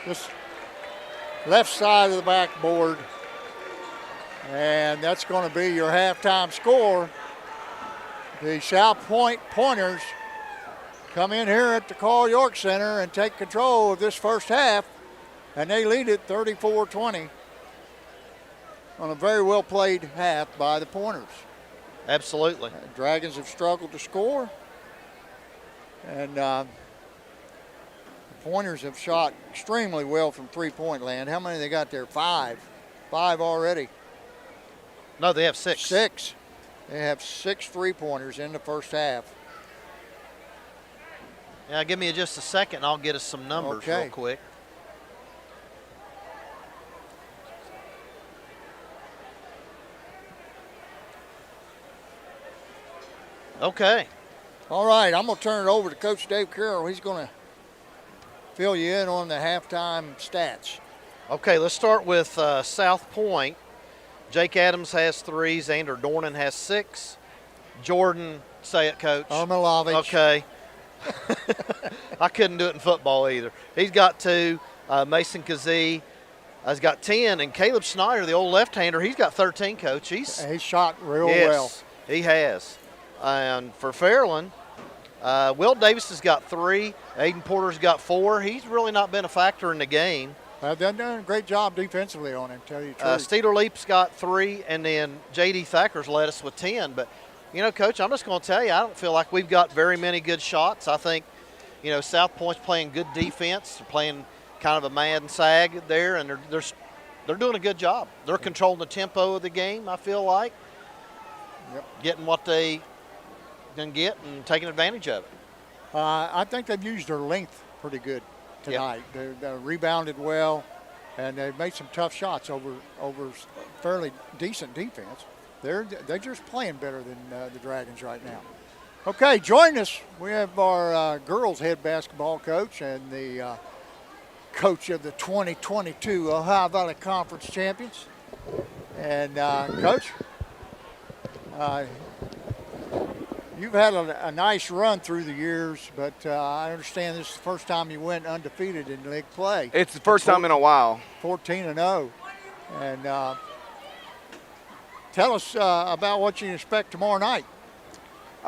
this left side of the backboard. And that's going to be your halftime score. The South Point Pointers come in here at the Carl York Center and take control of this first half, and they lead it 34-20 on a very well played half by the Pointers. Absolutely. Dragons have struggled to score, and the Pointers have shot extremely well from three-point land. How many they got there? 5 already. No, they have 6. 6. They have 6 three-pointers in the first half. Yeah, give me just a second. I'll get us some numbers real quick. Okay. All right, I'm going to turn it over to Coach Dave Carroll. He's going to fill you in on the halftime stats. Okay, let's start with South Point. Jake Adams has 3. Xander Dornan has 6. Jordan, say it, Coach. Armilovich. Okay. I couldn't do it in football either. He's got 2. Mason Kazee has got 10. And Caleb Snyder, the old left-hander, he's got 13, Coach. He's shot real well. Yes, he has. And for Fairland, Will Davis has got 3. Aiden Porter's got 4. He's really not been a factor in the game. They've done a great job defensively on him, tell you the truth. Steeler Leap's got 3, and then J.D. Thacker's led us with 10. But, you know, Coach, I'm just going to tell you, I don't feel like we've got very many good shots. I think, you know, South Point's playing good defense. They're playing kind of a man sag there, and they're doing a good job. They're controlling the tempo of the game, I feel like. Yep. Getting what they can get and taking advantage of it. I think they've used their length pretty good tonight. Yep. They rebounded well, and they've made some tough shots over fairly decent defense. They're just playing better than the Dragons right now. Okay, join us. We have our girls head basketball coach and the coach of the 2022 Ohio Valley Conference champions. And Coach, you've had a nice run through the years, but I understand this is the first time you went undefeated in league play. It's the first time in a while. 14-0. And tell us about what you expect tomorrow night.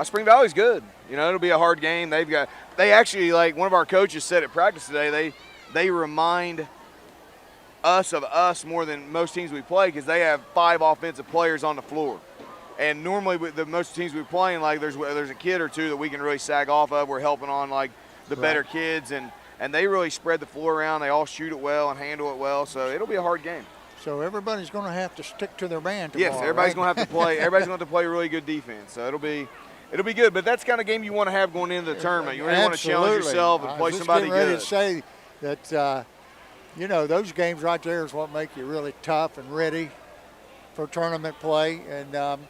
Spring Valley's good. You know, it'll be a hard game. They actually, like one of our coaches said at practice today, they remind us of us more than most teams we play because they have 5 offensive players on the floor. And normally with the most teams we play, like there's a kid or 2 that we can really sag off of. We're helping on like the better kids, and they really spread the floor around. They all shoot it well and handle it well, so it'll be a hard game. So everybody's going to have to stick to their man tomorrow. Yes, everybody's right? going to have to play. Everybody's going to play really good defense. So it'll be good. But that's the kind of game you want to have going into the tournament. You really want to challenge yourself and play somebody good. I was just getting ready to say that you know, those games right there is what make you really tough and ready for tournament play. And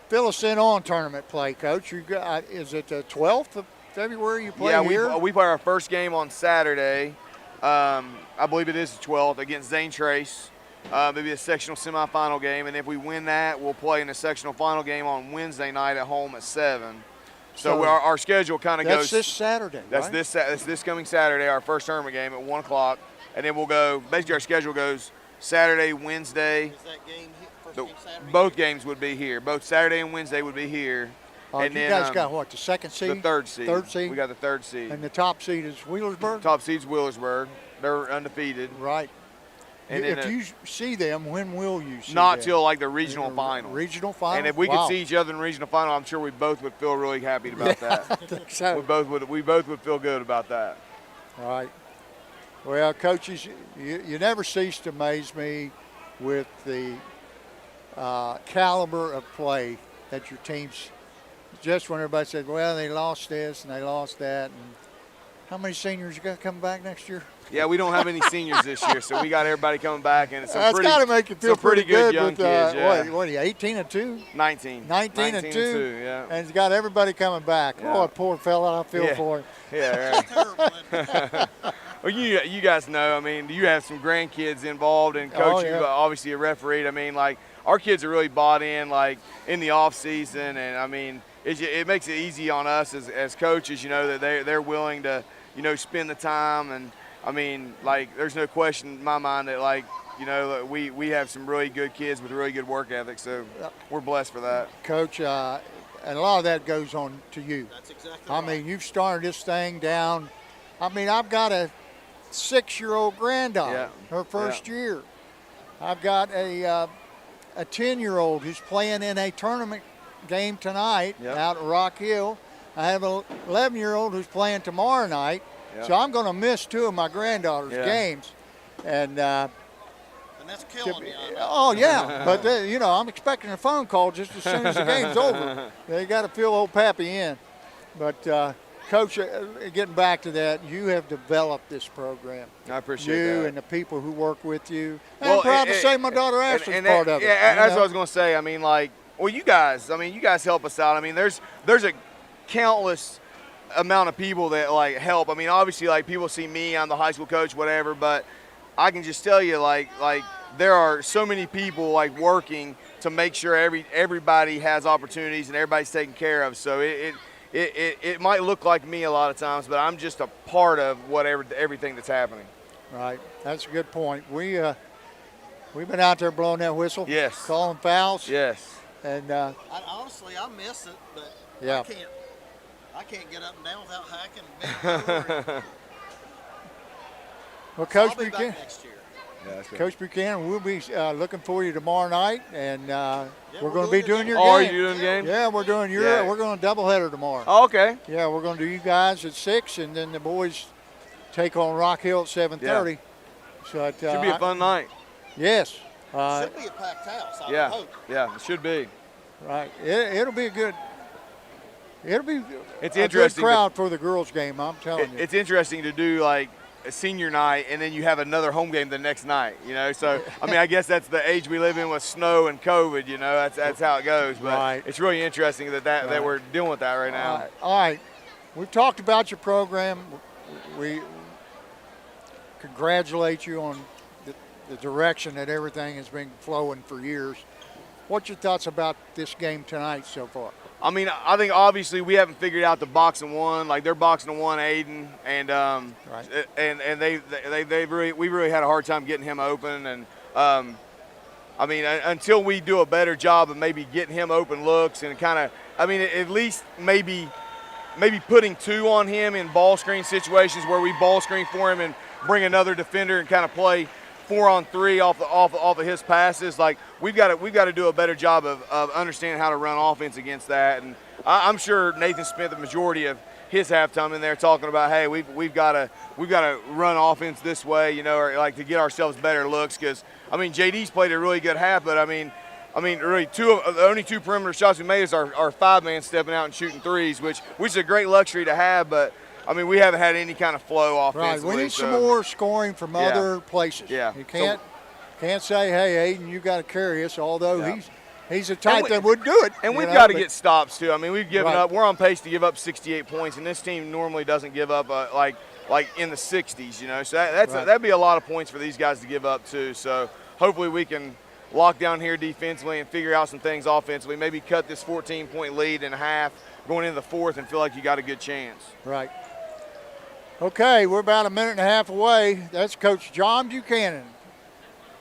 fill us in on tournament play, Coach. You got, is it the 12th of February you play here? Yeah, we play our first game on Saturday. I believe it is the 12th against Zane Trace. Maybe a sectional semifinal game, and if we win that, we'll play in the sectional final game on Wednesday night at home at 7. So our schedule kind of goes. That's this Saturday. That's right? That's this coming Saturday, our first tournament game at 1 o'clock, and then we'll go. Basically, our schedule goes Saturday, Wednesday. Is that game first game Saturday? Both games would be here. Both Saturday and Wednesday would be here. And you guys got what, the second seed? The third seed. Third seed? We got the third seed. And the top seed is Wheelersburg? Top seed's Wheelersburg. They're undefeated. Right. And if you see them, when will you see Not them? till like the regional final. Regional final? And if we could see each other in the regional final, I'm sure we both would feel really happy about that. I think so. We both would feel good about that. All right. Well, coaches, you never cease to amaze me with the caliber of play that your teams, just when everybody said, well, they lost this and they lost that. And how many seniors you got coming back next year? Yeah, we don't have any seniors this year, so we got everybody coming back, and That's got to make you feel pretty good young with, kids. Yeah. What are you, 18 and 2? 19 and 2, yeah. And he's got everybody coming back. Yeah. Oh, poor fella, I feel for him. Yeah, right. Well, you guys know, I mean, you have some grandkids involved, and Coach, you're obviously a referee. I mean, like, our kids are really bought in, like, in the off season, and I mean, it makes it easy on us as coaches, you know, that they're willing to, you know, spend the time. And I mean, like, there's no question in my mind that, like, you know, we have some really good kids with really good work ethic, so we're blessed for that. Coach, and a lot of that goes on to you. That's exactly I right. mean, you've started this thing down. I mean, I've got a 6-year-old granddaughter, Yeah. her first year. I've got a 10-year-old who's playing in a tournament game tonight Yep. out at Rock Hill. I have an 11-year-old who's playing tomorrow night. Yep. So I'm going to miss 2 of my granddaughter's Yeah. games. And And that's killing me. I know. oh yeah, but you know, I'm expecting a phone call just as soon as the game's over. They got to fill old Pappy in. But Coach, getting back to that, you have developed this program. I appreciate You that. and the people who work with you. And Well, I'm proud to and- say my daughter Ashley's and part of it. Yeah, you that's know? what I was going to say. I mean, like, well, you guys help us out. I mean, there's a countless amount of people that like help. I mean, obviously, like people see me, I'm the high school coach, whatever, but I can just tell you, like there are so many people like working to make sure everybody has opportunities and everybody's taken care of. So it might look like me a lot of times, but I'm just a part of everything that's happening. Right, that's a good point. We've been out there blowing that whistle. Yes. Calling fouls. Yes. And Honestly, I miss it, but Yeah. I can't get up and down without hacking and bending over. well, So Coach I'll be back Buchanan. next year. Yeah, that's good. Coach Buchanan, we'll be looking for you tomorrow night, and we're we're going to be doing doing your the Oh, are game. you doing the game? Yeah, we're doing your. Yeah. We're going to doubleheader tomorrow. Oh, okay. Yeah, we're going to do you guys at 6, and then the boys take on Rock Hill at 7:30. So it, Should be a fun night. Yes. Should be a packed house, I would Yeah. hope. Yeah, it should be. Right. It'll be a good. It'll be It's a good interesting. crowd for the girls' game. I'm telling you. It's interesting to do like a senior night and then you have another home game the next night, you know. So I mean, I guess that's the age we live in with snow and COVID, you know. That's how it goes. But Right. it's really interesting that Right. we're dealing with that right now. All right. We've talked about your program. We congratulate you on the direction that everything has been flowing for years. What's your thoughts about this game tonight so far? I mean, I think obviously we haven't figured out the boxing one. Like they're boxing one Aiden, and Right. we really had a hard time getting him open. And I mean, until we do a better job of maybe getting him open looks and kind of, I mean, at least maybe putting 2 on him in ball screen situations where we ball screen for him and bring another defender and kind of play 4-on-3 off of his passes. Like we've got to do a better job of understanding how to run offense against that. And I'm sure Nathan spent the majority of his halftime in there talking about, hey, we've got to run offense this way, you know, or like to get ourselves better looks. Because I mean, JD's played a really good half, but I mean, really the only 2 perimeter shots we made is our 5-man stepping out and shooting threes, which is a great luxury to have, but. I mean, we haven't had any kind of flow Right. offensively. We need some so- more scoring from Yeah. other places. Yeah. You can't say, hey, Aiden, you got to carry us, although Yeah. he's a type we- that would do it. And you we've know, got to but- get stops too. I mean, we've given Right. up. We're on pace to give up 68 points, and this team normally doesn't give up like in the 60s. You know, so Right. that'd be a lot of points for these guys to give up too. So hopefully we can lock down here defensively and figure out some things offensively. Maybe cut this 14-point lead in half going into the 4th and feel like you got a good chance. Right. Okay, we're about a minute and a half away. That's Coach John Buchanan,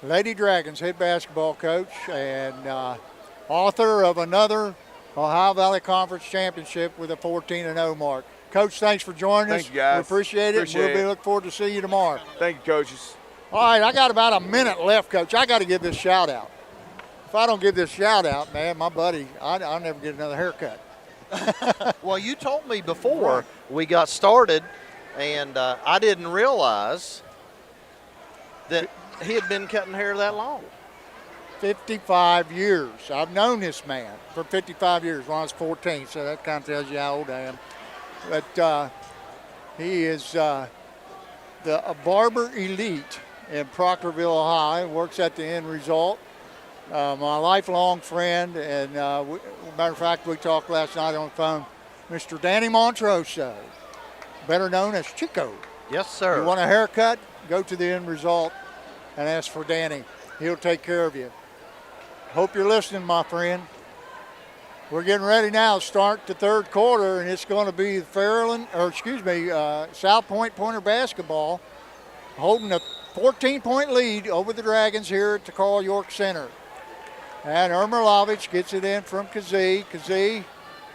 Lady Dragons head basketball coach and author of another Ohio Valley Conference championship with a 14-0 mark. Coach, thanks for joining us. Thank you, guys. We appreciate it. Appreciate We'll be it. looking forward to see you tomorrow. Thank you, coaches. All right, I got about a minute left, Coach. I got to give this shout out. If I don't give this shout out, man, my buddy, I'll never get another haircut. Well, you told me before we got started, and I didn't realize that he had been cutting hair that long. 55 years. I've known this man for 55 years when I was 14, so that kind of tells you how old I am. But he is a barber elite in Proctorville, Ohio. Works at the End Result. My lifelong friend, and matter of fact, we talked last night on the phone, Mr. Danny Montroso, better known as Chico. Yes, sir. You want a haircut? Go to the End Result and ask for Danny. He'll take care of you. Hope you're listening, my friend. We're getting ready now to start the 3rd quarter, and it's going to be South Point Pointer basketball holding a 14-point lead over the Dragons here at the Carl York Center. And Ermerlovich gets it in from Kazee. Kazee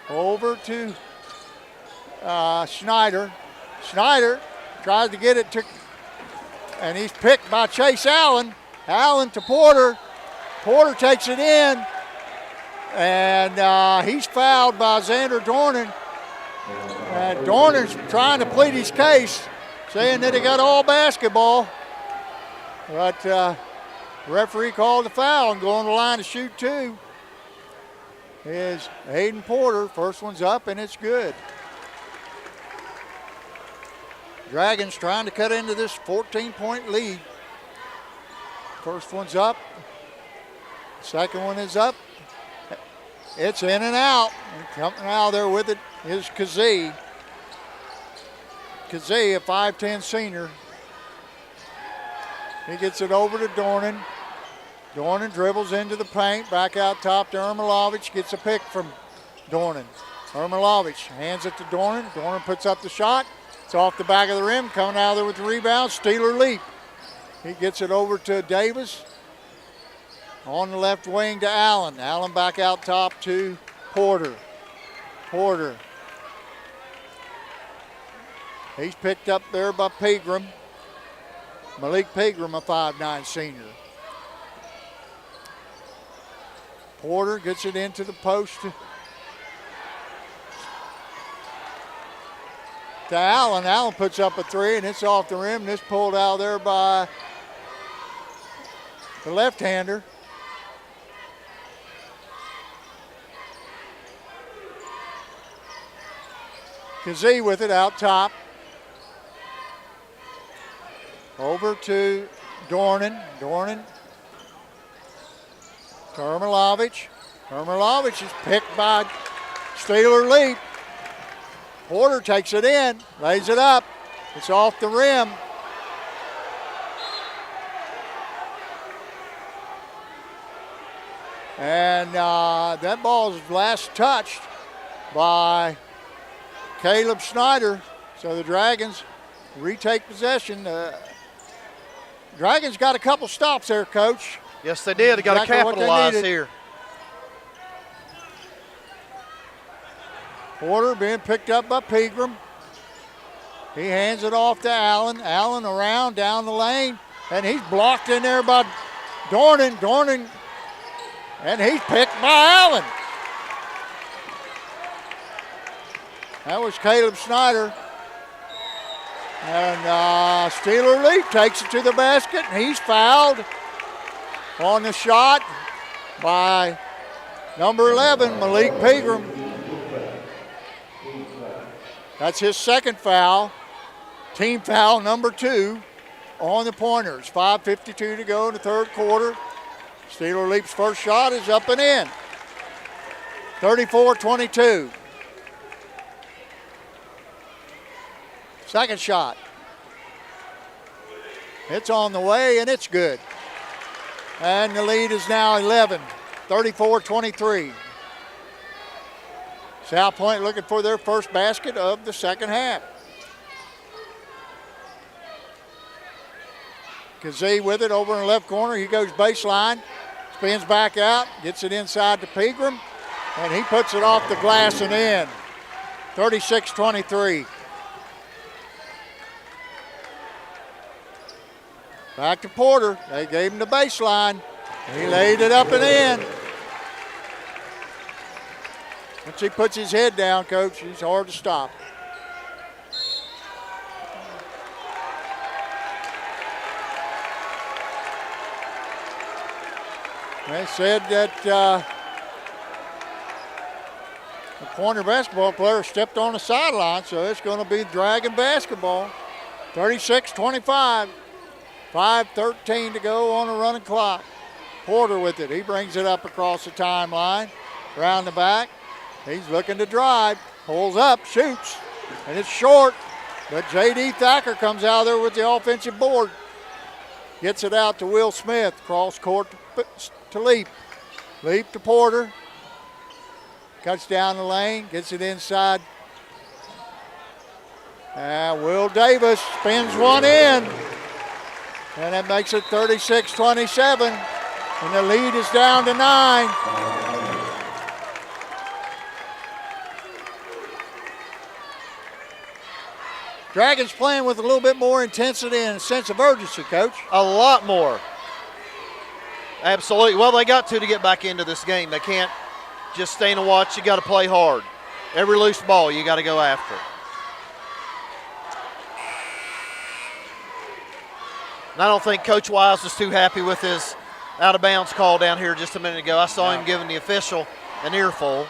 Over to Schneider. Schneider tries to get it to, and he's picked by Chase Allen. Allen to Porter. Porter takes it in, and he's fouled by Xander Dornan. Dornan's trying to plead his case, saying that he got all basketball. But referee called the foul and going to the line to shoot 2 is Hayden Porter. First one's up and it's good. Dragons trying to cut into this 14-point lead. First one's up. Second one is up. It's in and out. And coming out there with it is Kazee. Kazee, a 5'10 senior. He gets it over to Dornan. Dornan dribbles into the paint, back out top to Ermilovich, gets a pick from Dornan. Ermilovich hands it to Dornan. Dornan puts up the shot. It's off the back of the rim, coming out of there with the rebound, Steeler leap. He gets it over to Davis. On the left wing to Allen. Allen back out top to Porter. Porter. He's picked up there by Pegram. Malik Pegram, a 5'9 senior. Porter gets it into the post to Allen. Allen puts up a 3 and it's off the rim. This pulled out there by the left-hander. Kazee with it out top. Over to Dornan. Dornan to Ermilovich. Ermilovich is picked by Steeler leap. Porter takes it in, lays it up. It's off the rim. And that ball is last touched by Caleb Schneider. So the Dragons retake possession. Dragons got a couple stops there, Coach. Yes, they did. They got to capitalize here. Porter being picked up by Pegram. He hands it off to Allen. Allen around down the lane, and he's blocked in there by Dornan. Dornan, and he's picked by Allen. That was Caleb Schneider. And Steeler leap takes it to the basket, and he's fouled on the shot by number 11, Malik Pegram. That's his second foul. Team foul number 2 on the Pointers. 5:52 to go in the third quarter. Steeler leap's first shot is up and in. 34-22. Second shot. It's on the way and it's good. And the lead is now 11, 34-23. South Point looking for their first basket of the second half. Kazee with it over in the left corner. He goes baseline, spins back out, gets it inside to Pegram, and he puts it off the glass and in. 36-23. Back to Porter. They gave him the baseline. He laid it up and in. Once he puts his head down, Coach, he's hard to stop. They said that the Pointer basketball player stepped on the sideline, so it's going to be Dragon basketball. 36-25. 5:13 to go on the running clock. Porter with it. He brings it up across the timeline. Around the back. He's looking to drive. Pulls up, shoots, and it's short. But J.D. Thacker comes out there with the offensive board. Gets it out to Will Smith. Cross court to Leap. Leap to Porter. Cuts down the lane. Gets it inside. Will Davis spins one in. And that makes it 36-27. And the lead is down to 9. Dragons playing with a little bit more intensity and a sense of urgency, Coach. A lot more. Absolutely. Well, they got to get back into this game. They can't just stay and watch. You got to play hard. Every loose ball you got to go after. And I don't think Coach Wise was too happy with his out-of-bounds call down here just a minute ago. I saw him giving the official an earful.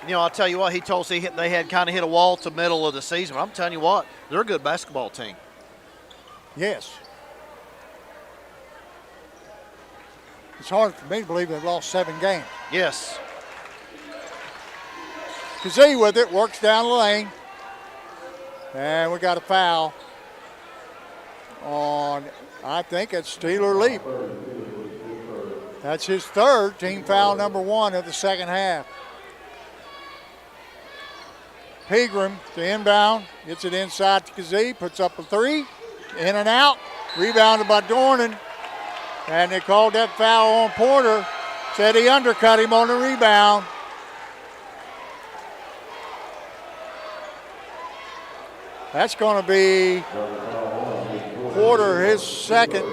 You know, I'll tell you what, he told us they had kind of hit a wall at the middle of the season. But I'm telling you what, they're a good basketball team. Yes. It's hard for me to believe they've lost 7 games. Yes. Kazee with it, works down the lane. And we got a foul on, I think it's Steeler Leap. That's his 3rd, team foul number 1 of the second half. Pegram to inbound, gets it inside to Kazee, puts up a 3, in and out, rebounded by Dornan. And they called that foul on Porter, said he undercut him on the rebound. That's going to be Porter, his 2nd.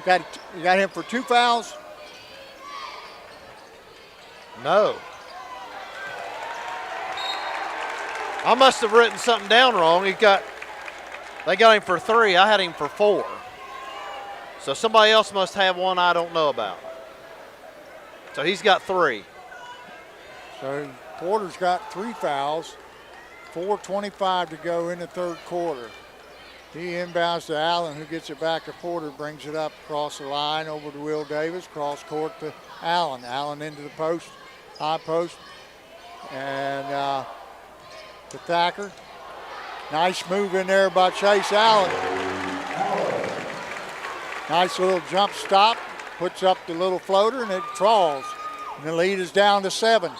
You got him for 2 fouls? No. I must have written something down wrong. They got him for 3. I had him for 4. So somebody else must have one I don't know about. So he's got 3. So Porter's got 3 fouls. 4:25 to go in the 3rd quarter. He inbounds to Allen, who gets it back to Porter, brings it up across the line over to Will Davis, cross court to Allen. Allen into the post, high post, and to Thacker. Nice move in there by Chase Allen. Nice little jump stop, puts up the little floater, and it falls. And the lead is down to 7.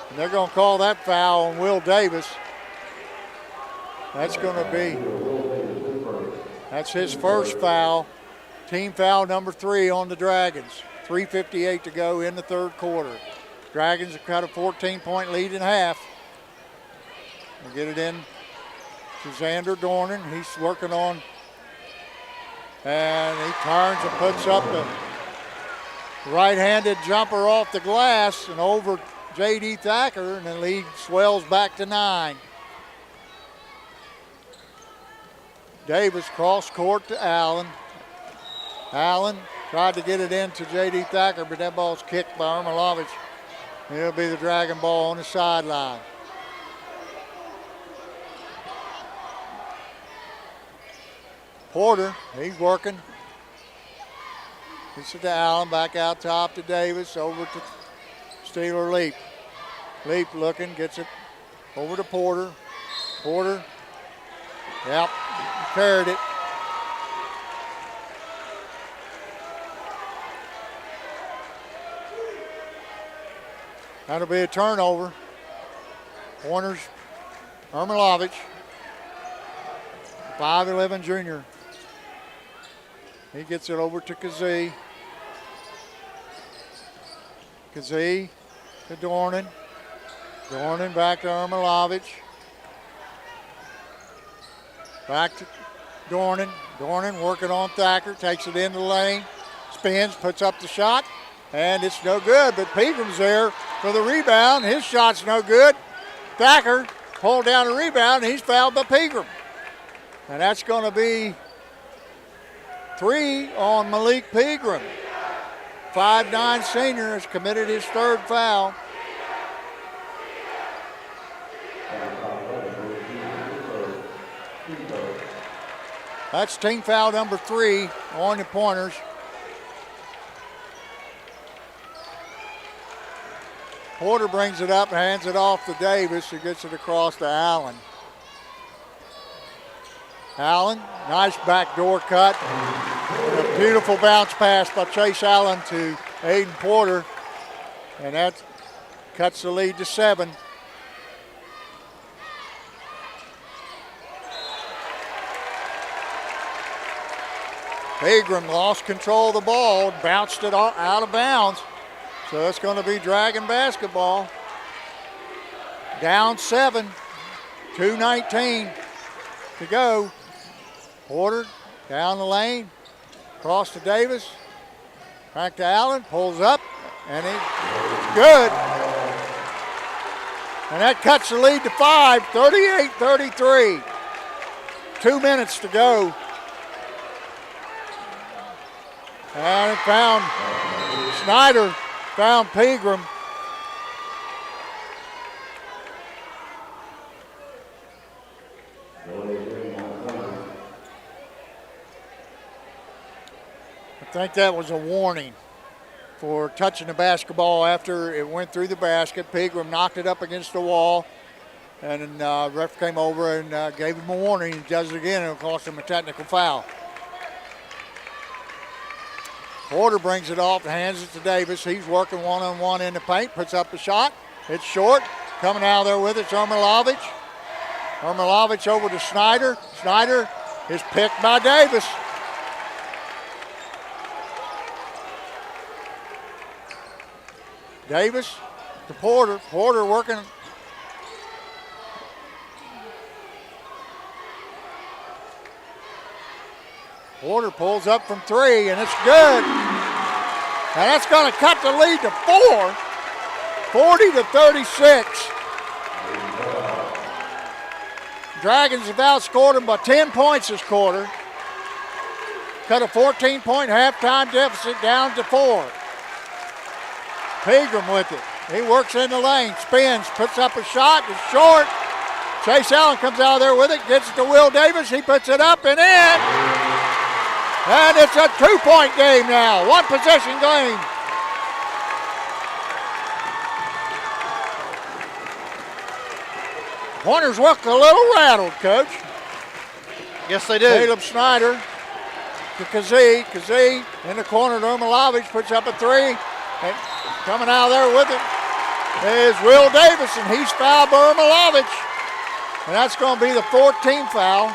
And they're going to call that foul on Will Davis. That's going to be, that's his 1st foul. Team foul number 3 on the Dragons. 3:58 to go in the 3rd quarter. Dragons have got a 14-point lead in half. We'll get it in to Xander Dornan. He's working on, and he turns and puts up the right-handed jumper off the glass and over J.D. Thacker, and the lead swells back to 9. Davis cross court to Allen. Allen tried to get it into J.D. Thacker, but that ball's kicked by Ermilovich. It'll be the Dragon ball on the sideline. Porter, he's working. Gets it to Allen, back out top to Davis, over to Steeler Leap. Leap looking, gets it over to Porter. Porter, yep, carried it. That'll be a turnover. Pointers, Ermilovich, 5'11" junior. He gets it over to Kazee. Kazee to Dornan. Dornan back to Ermilovich. Back to Dornan. Dornan working on Thacker. Takes it into the lane. Spins, puts up the shot. And it's no good, but Pegram's there for the rebound. His shot's no good. Thacker pulled down the rebound, and he's fouled by Pegram. And that's going to be 3 on Malik Pegram. 5'9" senior has committed his 3rd foul. That's team foul number 3 on the Pointers. Porter brings it up, hands it off to Davis, who gets it across to Allen. Allen, nice backdoor cut. A beautiful bounce pass by Chase Allen to Aiden Porter. And that cuts the lead to 7. Pegram lost control of the ball, bounced it out of bounds. So it's going to be Dragon basketball. Down 7, 2:19 to go. Porter down the lane, across to Davis, back to Allen, pulls up, and it's good. And that cuts the lead to 5, 38-33. 2 minutes to go. And it found Snyder, found Pegram. I think that was a warning for touching the basketball after it went through the basket. Pegram knocked it up against the wall, and then ref came over and gave him a warning. He does it again, and it'll cost him a technical foul. Porter brings it off and hands it to Davis. He's working one-on-one in the paint, puts up a shot. It's short. Coming out of there with it's Ermilovich. Ermilovich over to Snyder. Snyder is picked by Davis. Davis to Porter. Porter working. Porter pulls up from 3, and it's good. And that's going to cut the lead to 4, 40-36. Dragons have outscored them by 10 points this quarter. Cut a 14-point halftime deficit down to 4. Pegram with it. He works in the lane, spins, puts up a shot, it's short. Chase Allen comes out of there with it, gets it to Will Davis. He puts it up and in. And it's a 2-point game now, 1 possession game. Pointers look a little rattled, Coach. Yes, they do. Caleb Snyder to Kazee. Kazee in the corner to Ermilovich, puts up a 3. And coming out of there with it is Will Davis, and he's fouled by Ermilovich. And that's going to be the 14th foul.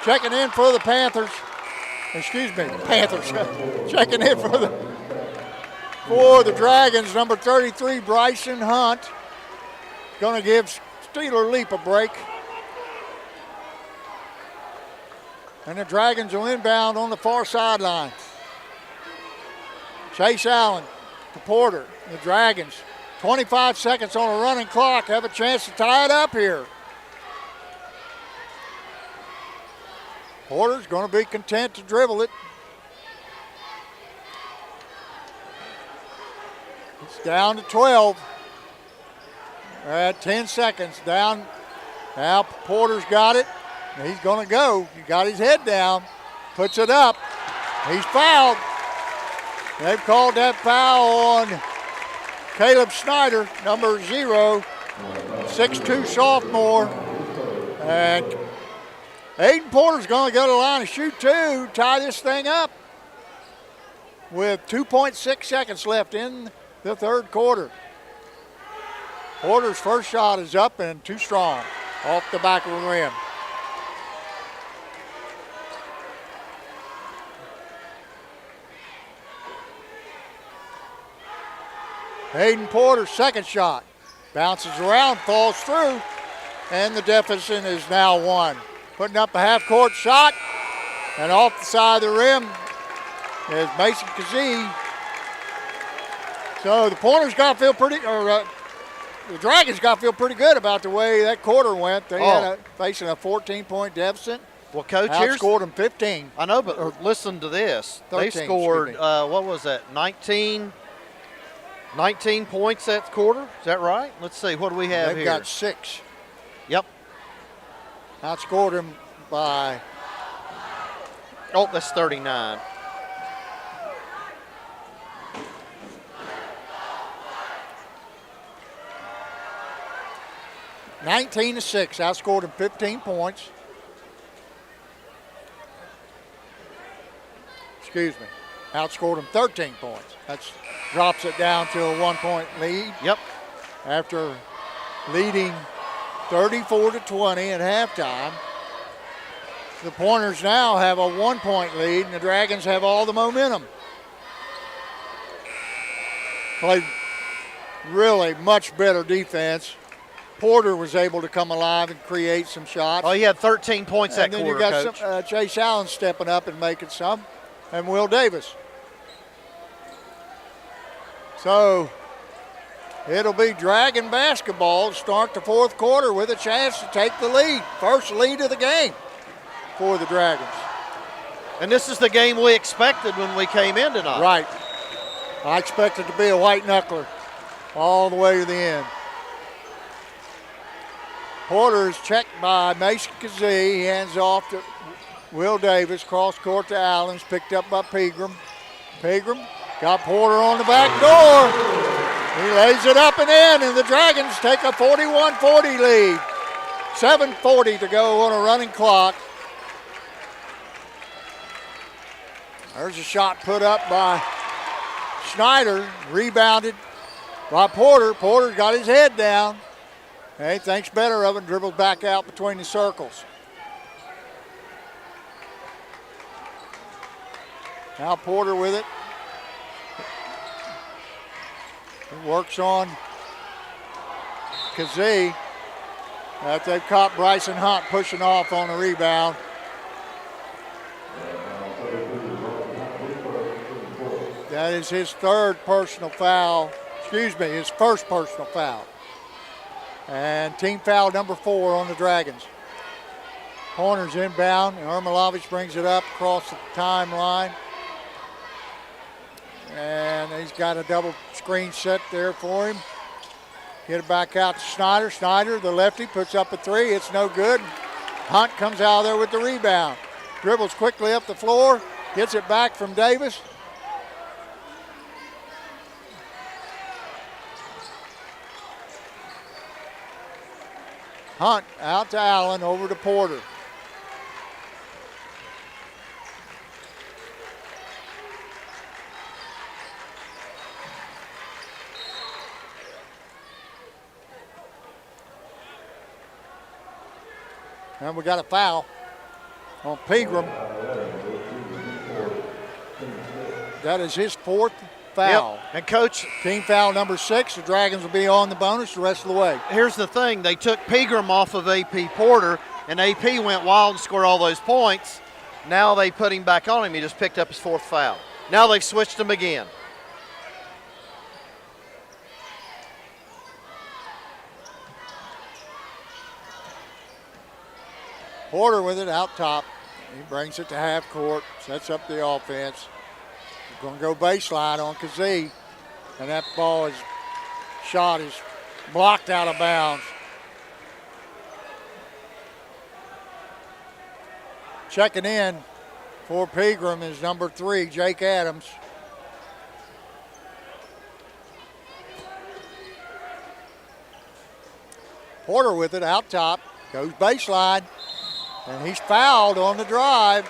Checking in for the Panthers. Excuse me, Panthers. Checking in for the Dragons, number 33, Bryson Hunt. Going to give Steeler Leap a break. And the Dragons will inbound on the far sideline. Chase Allen to Porter. The Dragons, 25 seconds on a running clock, have a chance to tie it up here. Porter's going to be content to dribble it. It's down to 12. At 10 seconds down. Now Porter's got it. He's going to go. He got his head down. Puts it up. He's fouled. They've called that foul on Caleb Snyder, number 0, 6'2" sophomore. And Aiden Porter's going to go to the line and shoot 2, tie this thing up with 2.6 seconds left in the third quarter. Porter's first shot is up and too strong off the back of the rim. Aiden Porter's second shot bounces around, falls through, and the deficit is now 1. Putting up a half-court shot, and off the side of the rim is Mason Kazee. So the Pointers got to feel pretty, the Dragons got to feel pretty good about the way that quarter went. They had facing a 14-point deficit. Well, Coach, outscored them 15. I know, but listen to this. 13, they scored, what was that, 19 points that quarter? Is that right? Let's see. What do we have here? They've got 6. Yep. Outscored them by... Oh, that's 39. (19-6), outscored them 15 points. Excuse me. Outscored them 13 points. That drops it down to a 1-point lead. Yep. After leading 34-20 at halftime. The Pointers now have a 1-point lead, and the Dragons have all the momentum. Played really much better defense. Porter was able to come alive and create some shots. Oh, he had 13 points that quarter, And then you got Coach. some, Chase Allen stepping up and making some, and Will Davis. So it'll be Dragon basketball to start the fourth quarter with a chance to take the lead. First lead of the game for the Dragons. And this is the game we expected when we came in tonight. Right. I expect it to be a white knuckler all the way to the end. Porter is checked by Mason Kazee. He hands off to Will Davis. Cross court to Allen's, picked up by Pegram. Pegram got Porter on the back door. He lays it up and in, and the Dragons take a 41-40 lead. 7:40 to go on a running clock. There's a shot put up by Schneider, rebounded by Porter. Porter got his head down. He thinks better of it and dribbles back out between the circles. Now Porter with it. He works on Kazee. They've caught Bryson Hunt pushing off on a rebound. That is his third personal foul. Excuse me, his first personal foul. And team foul number 4 on the Dragons. Pointers inbound. Ermilovich brings it up across the timeline. And he's got a double screen set there for him. Get it back out to Schneider. Schneider, the lefty, puts up a 3. It's no good. Hunt comes out of there with the rebound. Dribbles quickly up the floor. Gets it back from Davis. Hunt out to Allen, over to Porter. And we got a foul on Pegram. That is his 4th foul. Yep. And Coach, team foul number 6. The Dragons will be on the bonus the rest of the way. Here's the thing. They took Pegram off of AP Porter, and AP went wild and scored all those points. Now they put him back on him. He just picked up his 4th foul. Now they've switched him again. Porter with it out top. He brings it to half court, sets up the offense. Going to go baseline on Kazee, and that ball shot is blocked out of bounds. Checking in for Pegram is number 3, Jake Adams. Porter with it out top, goes baseline, and he's fouled on the drive.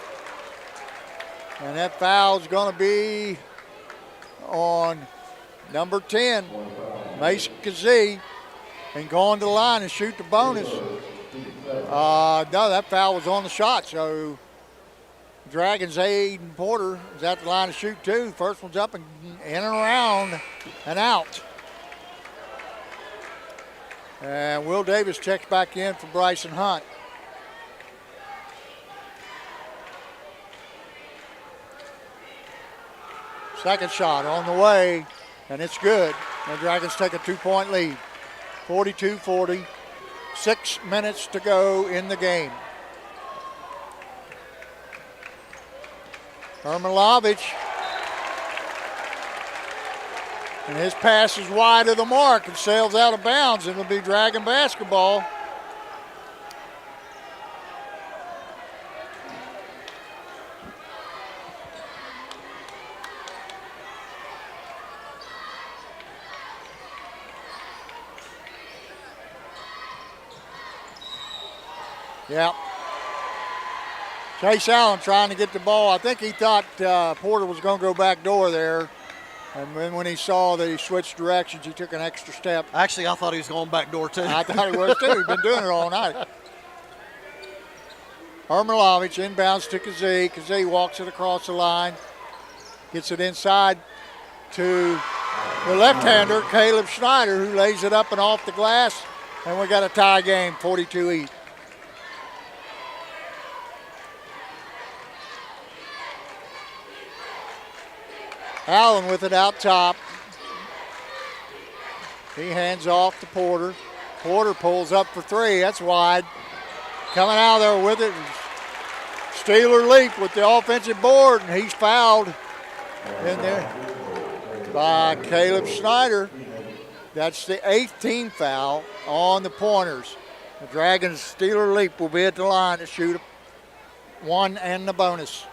And that foul is going to be on number 10, Mason Kazee, and going to the line and shoot the bonus. No, that foul was on the shot, so Dragons Aiden Porter is at the line to shoot 2. First one's up and in and around and out. And Will Davis checks back in for Bryson Hunt. Second shot on the way, and it's good. The Dragons take a 2-point lead. 42-40, 6 minutes to go in the game. Ermilovich, and his pass is wide of the mark and sails out of bounds, and it'll be Dragon basketball. Yeah. Chase Allen trying to get the ball. I think he thought Porter was going to go back door there. And then when he saw that he switched directions, he took an extra step. Actually, I thought he was going back door too. I thought he was too. He's been doing it all night. Ermilovich inbounds to Kazee. Kazee walks it across the line. Gets it inside to the left-hander, Caleb Schneider, who lays it up and off the glass. And we got a tie game, 42-8. Allen with it out top. He hands off to Porter. Porter pulls up for three. That's wide. Coming out there with it. Steeler leap with the offensive board, and he's fouled in there by Caleb Schneider. That's the 8th team foul on the Pointers. The Dragons' Steeler leap will be at the line to shoot one and the bonus.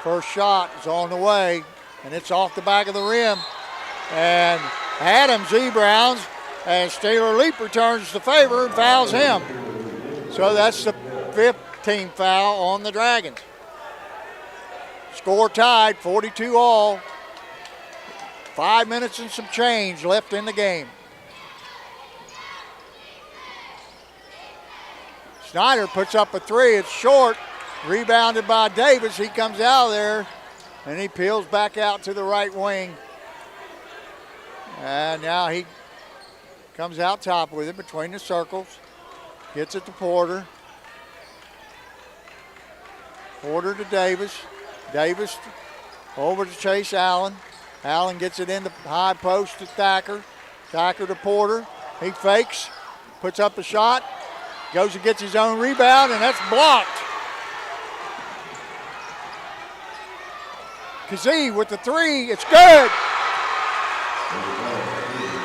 First shot is on the way, and it's off the back of the rim. And Adams E-Browns, as Steeler leap returns the favor and fouls him. So that's the 5th team foul on the Dragons. Score tied, 42 all. 5 minutes and some change left in the game. Schneider puts up a three. It's short. Rebounded by Davis. He comes out of there, and he peels back out to the right wing. And now he comes out top with it between the circles. Gets it to Porter. Porter to Davis. Davis over to Chase Allen. Allen gets it in the high post to Thacker. Thacker to Porter. He fakes, puts up a shot, goes and gets his own rebound, and that's blocked. Kazee with the three, it's good.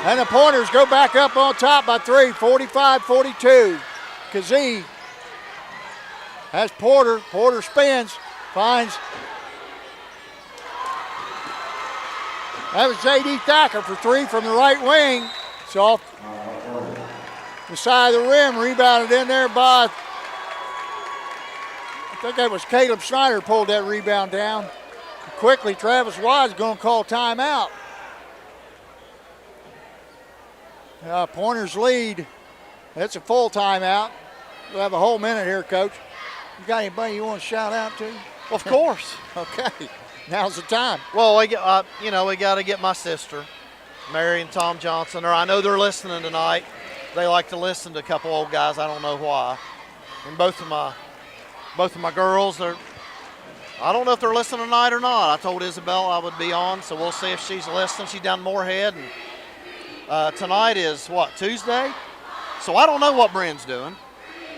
And the Pointers go back up on top by three, 45-42. Kazee has Porter. Porter spins, finds. That was J.D. Thacker for three from the right wing. It's off the side of the rim, rebounded in there by, I think that was Caleb Schneider pulled that rebound down. Quickly, Travis Wise going to call timeout. Pointers lead. It's a full timeout. We'll have a whole minute here, Coach. You got anybody you want to shout out to? Well, of course. Okay, now's the time. Well, we got to get my sister, Mary and Tom Johnson. Or I know they're listening tonight. They like to listen to a couple old guys. I don't know why. And both of my girls, I don't know if they're listening tonight or not. I told Isabel I would be on, so we'll see if she's listening. She's down Moorhead, and tonight is what, Tuesday? So I don't know what Bryn's doing,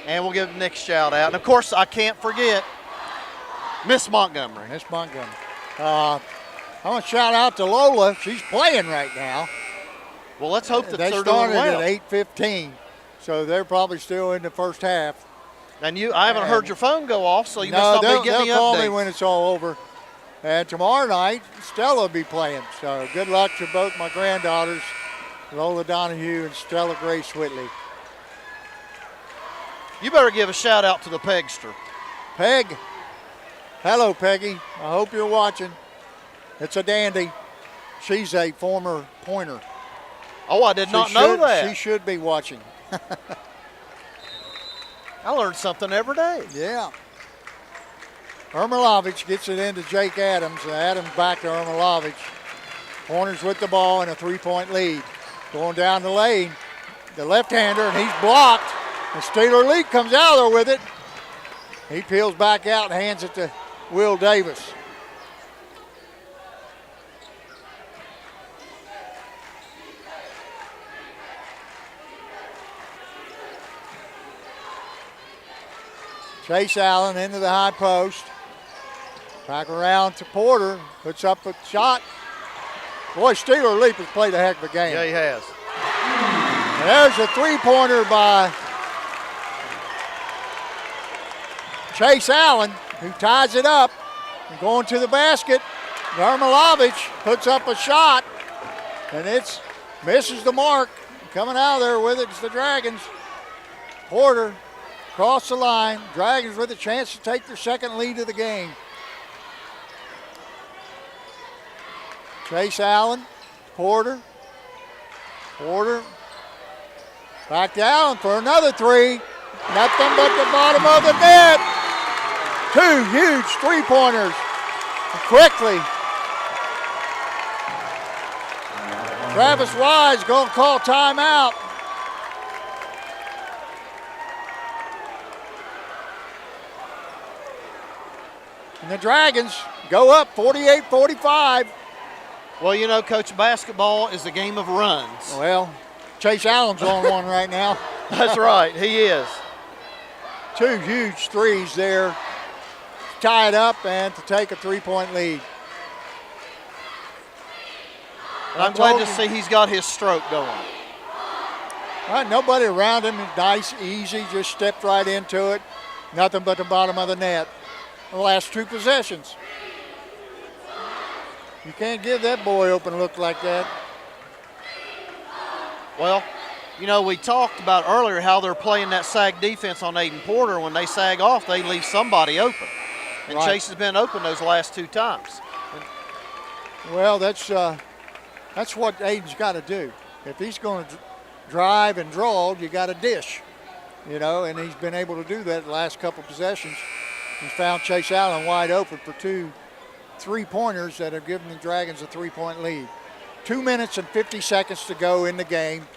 and we'll give Nick a shout out. And of course, I can't forget Miss Montgomery. Miss Montgomery. I want to shout out to Lola. She's playing right now. Well, let's hope that they they're started doing well. At 8:15, so they're probably still in the first half. And I haven't heard your phone go off, so you must not be getting they'll call updates. me when it's all over. And tomorrow night, Stella will be playing. So good luck to both my granddaughters, Lola Donahue and Stella Grace Whitley. You better give a shout out to the Pegster. Peg. Hello, Peggy. I hope you're watching. It's a dandy. She's a former Pointer. Oh, I did not know that. She should be watching. I learned something every day. Yeah. Ermilovich gets it into Jake Adams. Adams back to Ermilovich. Pointers with the ball and a three-point lead. Going down the lane. The left-hander, and he's blocked. And Steeler Lee comes out there with it. He peels back out and hands it to Will Davis. Chase Allen into the high post. Back around to Porter. Puts up a shot. Boy, Steeler Leap has played a heck of a game. Yeah, he has. And there's a three-pointer by Chase Allen, who ties it up. And going to the basket. Ermilovich puts up a shot. And it's misses the mark. Coming out of there with it is the Dragons. Porter across the line. Dragons with a chance to take their second lead of the game. Chase Allen, Porter. Porter Back to Allen for another three. Nothing but the bottom of the net. Two huge three-pointers. Quickly. Travis Wise going to call timeout. And the Dragons go up 48-45. Well, you know, Coach, basketball is a game of runs. Well, Chase Allen's on one right now. That's right, he is. Two huge threes there. Tie it up and to take a three-point lead. And I'm glad to see he's got his stroke going. Nobody around him. Nice, easy, just stepped right into it. Nothing but the bottom of the net. The last two possessions. You can't give that boy open look like that. Well, you know, we talked about earlier how they're playing that sag defense on Aiden Porter. When they sag off, they leave somebody open. And Right. Chase has been open those last two times. Well, that's what Aiden's got to do. If he's going to drive and draw, you got to dish, you know, and he's been able to do that the last couple possessions. He's found Chase Allen wide open for two three-pointers that have given the Dragons a three-point lead. 2 minutes and 50 seconds to go in the game.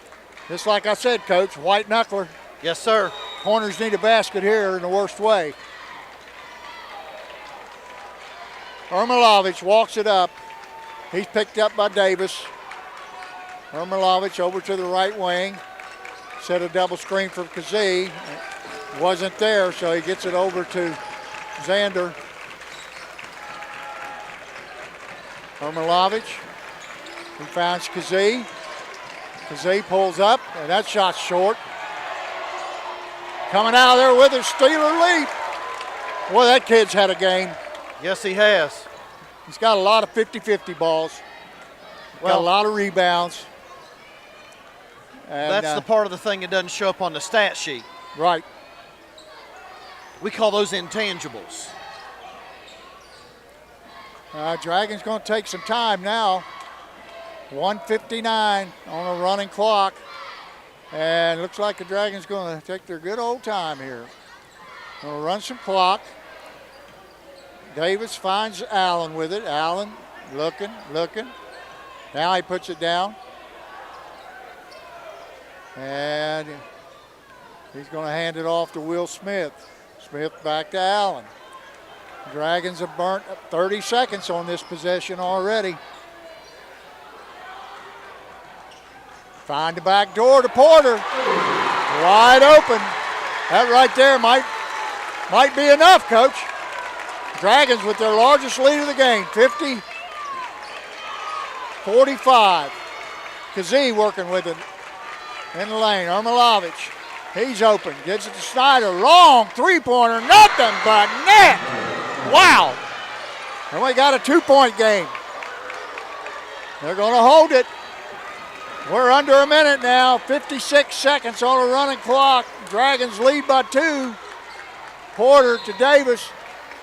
Just like I said, Coach, white knuckler. Yes, sir. Corners need a basket here in the worst way. Ermilovich walks it up. He's picked up by Davis. Ermilovich over to the right wing. Set a double screen for Kazee. Wasn't there, so he gets it over to Xander. Ermilovich. He finds Kazee. Kazee pulls up, and that shot's short. Coming out of there with a Steeler leap. Boy, that kid's had a game. Yes, he has. He's got a lot of 50-50 balls. Got a lot of rebounds. And, that's the part of the thing that doesn't show up on the stat sheet. Right. We call those intangibles. Dragons going to take some time now. 1:59 on a running clock. And looks like the Dragons going to take their good old time here. Going to run some clock. Davis finds Allen with it. Allen looking. Now he puts it down. And he's going to hand it off to Will Smith. Smith back to Allen. Dragons have burnt 30 seconds on this possession already. Find the back door to Porter. Wide open. That right there might be enough, Coach. Dragons with their largest lead of the game, 50-45. Kazee working with it in the lane. Ermilovich, he's open, gets it to Snyder. Long three-pointer, nothing but net. Wow. And we got a 2-point game. They're going to hold it. We're under a minute now, 56 seconds on a running clock. Dragons lead by 2. Porter to Davis,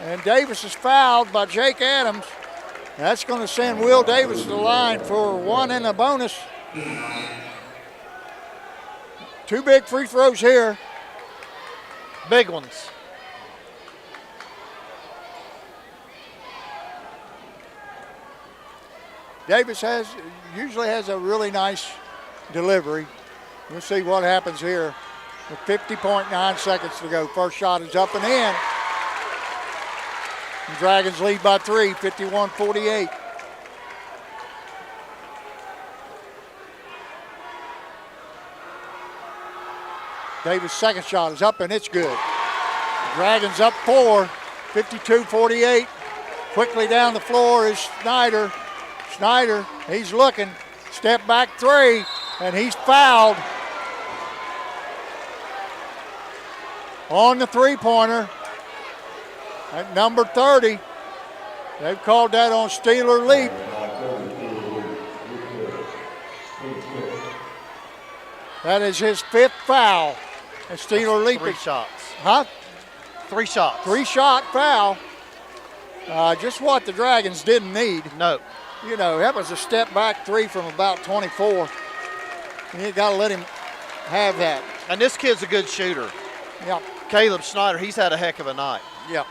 and Davis is fouled by Jake Adams. That's going to send Will Davis to the line for 1 and a bonus. 2 big free throws here. Big ones. Davis usually has a really nice delivery. We'll see what happens here with 50.9 seconds to go. First shot is up and in. The Dragons lead by 3, 51-48. Davis' second shot is up and it's good. The Dragons up 4, 52-48. Quickly down the floor is Snyder. Snyder, he's looking. Step back 3, and he's fouled on the three-pointer at number 30. They've called that on Steeler leap. That is his 5th foul. And Steeler leap. 3 shots. Huh? 3 shots. 3-shot foul. Just what the Dragons didn't need. No. You know, that was a step back 3 from about 24. You got to let him have that. And this kid's a good shooter. Yep. Caleb Snyder, he's had a heck of a night. Yep.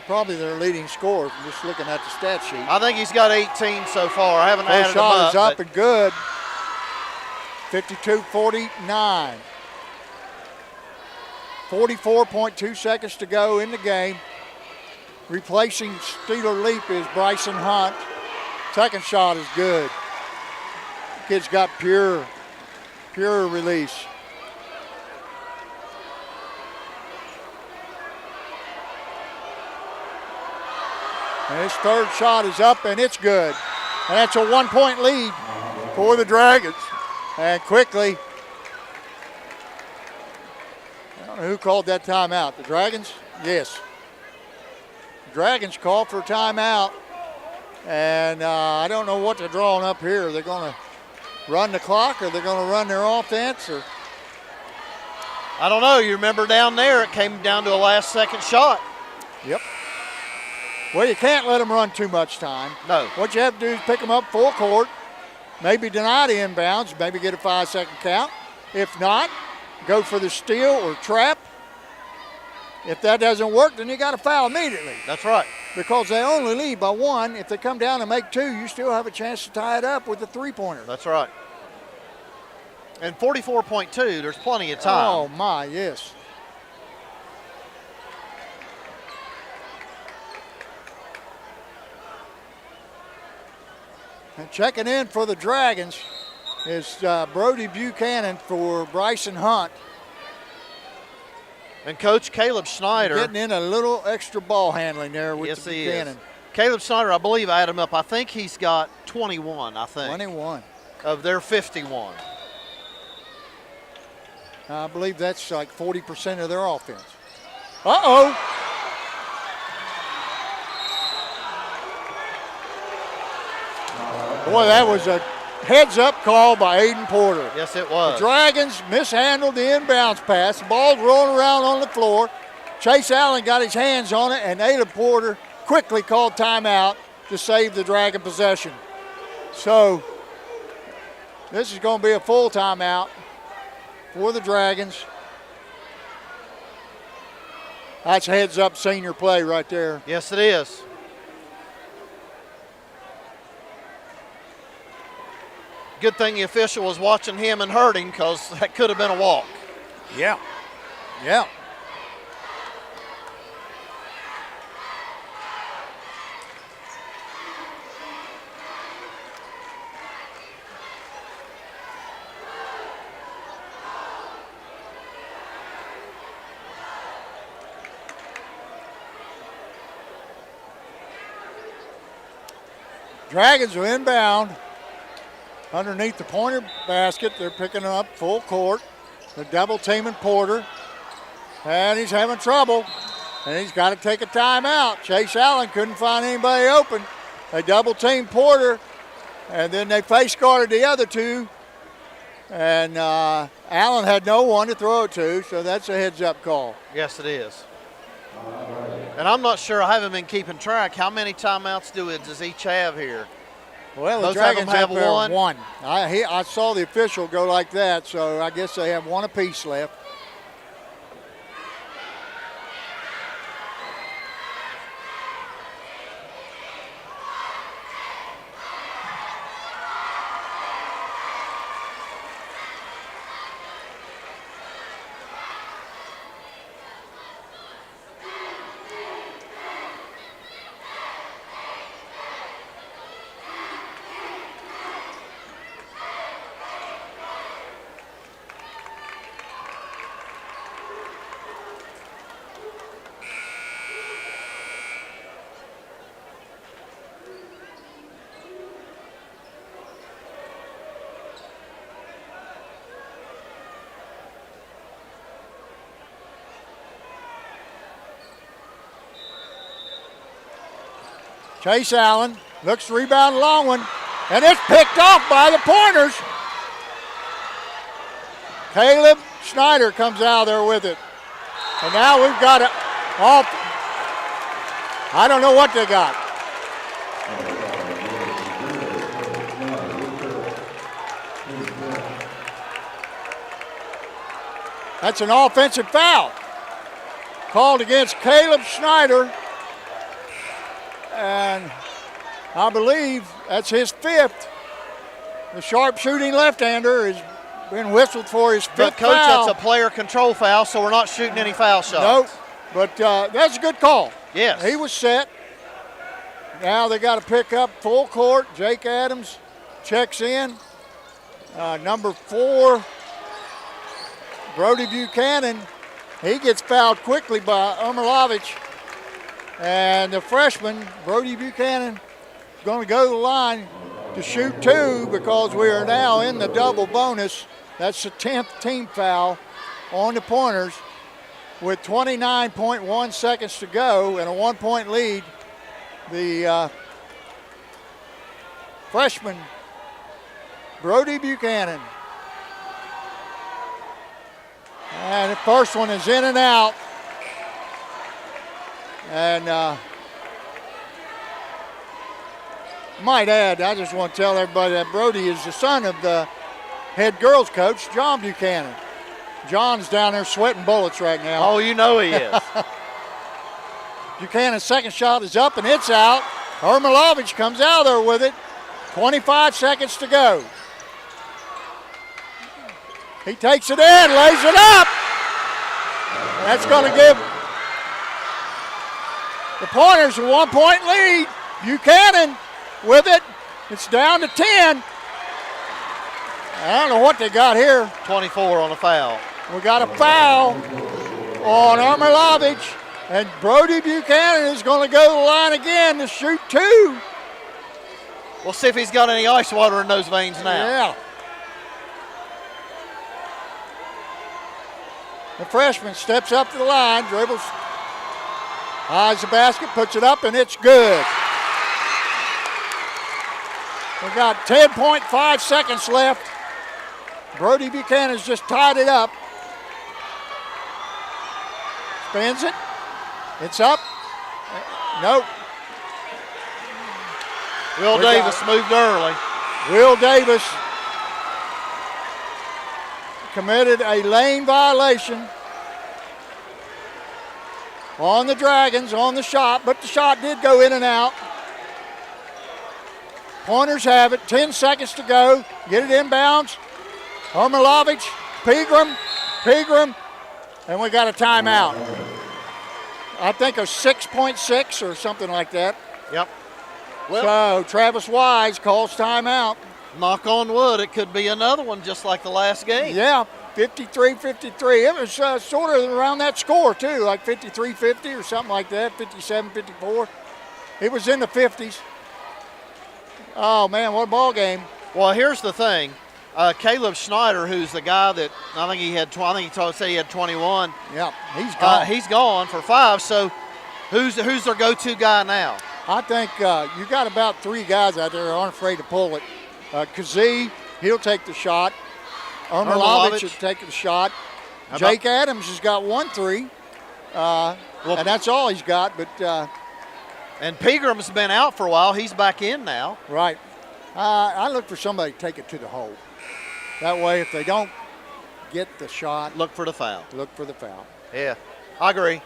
Probably their leading scorer from just looking at the stat sheet. I think he's got 18 so far. I haven't added First them shot is up but and good. 52-49. 44.2 seconds to go in the game. Replacing Steeler Leap is Bryson Hunt. Second shot is good. Kid's got pure release. And his third shot is up and it's good. And that's a 1-point lead for the Dragons. And quickly, I don't know who called that timeout. The Dragons? Yes. The Dragons called for a timeout. And I don't know what they're drawing up here. They're going to run the clock or they're going to run their offense? Or I don't know. You remember down there, it came down to a last-second shot. Yep. Well, you can't let them run too much time. No. What you have to do is pick them up full court, maybe deny the inbounds, maybe get a 5-second count. If not, go for the steal or trap. If that doesn't work, then you got to foul immediately. That's right. Because they only lead by 1. If they come down and make 2, you still have a chance to tie it up with a 3-pointer. That's right. And 44.2, there's plenty of time. Oh, my, yes. And checking in for the Dragons is Brody Buchanan for Bryson Hunt. And Coach Caleb Snyder. Getting in a little extra ball handling there with yes, the he Buchanan. is. Caleb Snyder, I believe I added him up. I think he's got 21, I think. 21. Of their 51. I believe that's like 40% of their offense. Uh-oh. Boy, that was a heads-up call by Aiden Porter. Yes, it was. The Dragons mishandled the inbounds pass. The ball's rolling around on the floor. Chase Allen got his hands on it, and Aiden Porter quickly called timeout to save the Dragon possession. So this is going to be a full timeout for the Dragons. That's heads-up senior play right there. Yes, it is. Good thing the official was watching him and hurting because that could have been a walk. Yeah. Yeah. Dragons are inbound. Underneath the pointer basket, they're picking up full court. They're double teaming Porter. And he's having trouble. And he's got to take a timeout. Chase Allen couldn't find anybody open. They double teamed Porter. And then they face guarded the other two. And Allen had no one to throw it to, so that's a heads-up call. Yes, it is. And I'm not sure, I haven't been keeping track. How many timeouts does each have here? Well, the Most Dragons of them have one. I saw the official go like that, so I guess they have one apiece left. Chase Allen looks to rebound, long one, and it's picked off by the Pointers. Caleb Snyder comes out there with it. And now we've got it off. I don't know what they got. That's an offensive foul called against Caleb Schneider. And I believe that's his 5th. The sharpshooting left-hander has been whistled for his 5th But, Coach, foul. that's a player control foul, so we're not shooting any foul shots. Nope, but that's a good call. Yes. He was set. Now they got to pick up full court. Jake Adams checks in. Number 4, Brody Buchanan, he gets fouled quickly by Ermilovich. And the freshman, Brody Buchanan, is going to go to the line to shoot 2 because we are now in the double bonus. That's the 10th team foul on the Pointers with 29.1 seconds to go and a 1-point lead. The freshman, Brody Buchanan. And the first one is in and out. And might add, I just want to tell everybody that Brody is the son of the head girls coach, John Buchanan. John's down there sweating bullets right now. Oh, you know he is. Buchanan's second shot is up and it's out. Ermilovich comes out there with it. 25 seconds to go. He takes it in, lays it up. That's going to give the Pointers a 1-point lead. Buchanan with it. It's down to 10. I don't know what they got here. 24 on a foul. We got a foul on Ermilovich, and Brody Buchanan is going to go to the line again to shoot 2. We'll see if he's got any ice water in those veins now. Yeah. The freshman steps up to the line, dribbles, eyes the basket, puts it up, and it's good. We've got 10.5 seconds left. Brody Buchanan's just tied it up. Spins it. It's up. Nope. Will Davis moved early. Will Davis committed a lane violation on the Dragons on the shot, but the shot did go in and out. Pointers have it, 10 seconds to go. Get it inbounds. Ermilovich, Pegram, and we got a timeout. I think a 6.6 or something like that. Yep. Well, So Travis Wise calls timeout. knock on wood, it could be another one just like the last game. Yeah, 53-53. It was sort of around that score too, like 53-50 or something like that, 57-54. It was in the 50s. Oh man, what a ball game. Well, here's the thing. Caleb Schneider, who's the guy that I think he had, said he had 21. Yeah, he's gone. He's gone for 5. So, who's their go-to guy now? I think you got about 3 guys out there who aren't afraid to pull it. Kazee, he'll take the shot. Ermilovich will take the shot. Jake Adams has got 1 3. And that's all he's got. But and Pegram's been out for a while. He's back in now. right. I look for somebody to take it to the hole. That way, if they don't get the shot, Look for the foul. look for the foul. Yeah, I agree.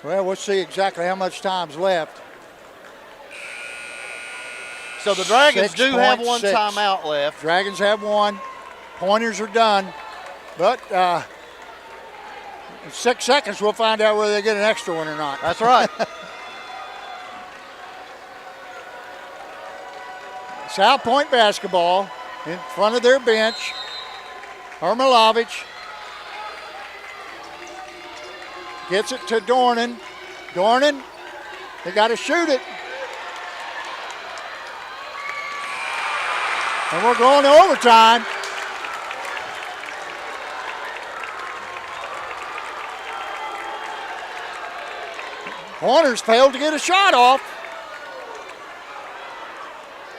Well, we'll see exactly how much time's left. So the Dragons do have 1 6.6. timeout left. Dragons have 1. Pointers are done. But in 6 seconds, we'll find out whether they get an extra one or not. That's right. South Point basketball in front of their bench. Ermilovich gets it to Dornan. Dornan, they got to shoot it. And we're going to overtime. Pointers failed to get a shot off.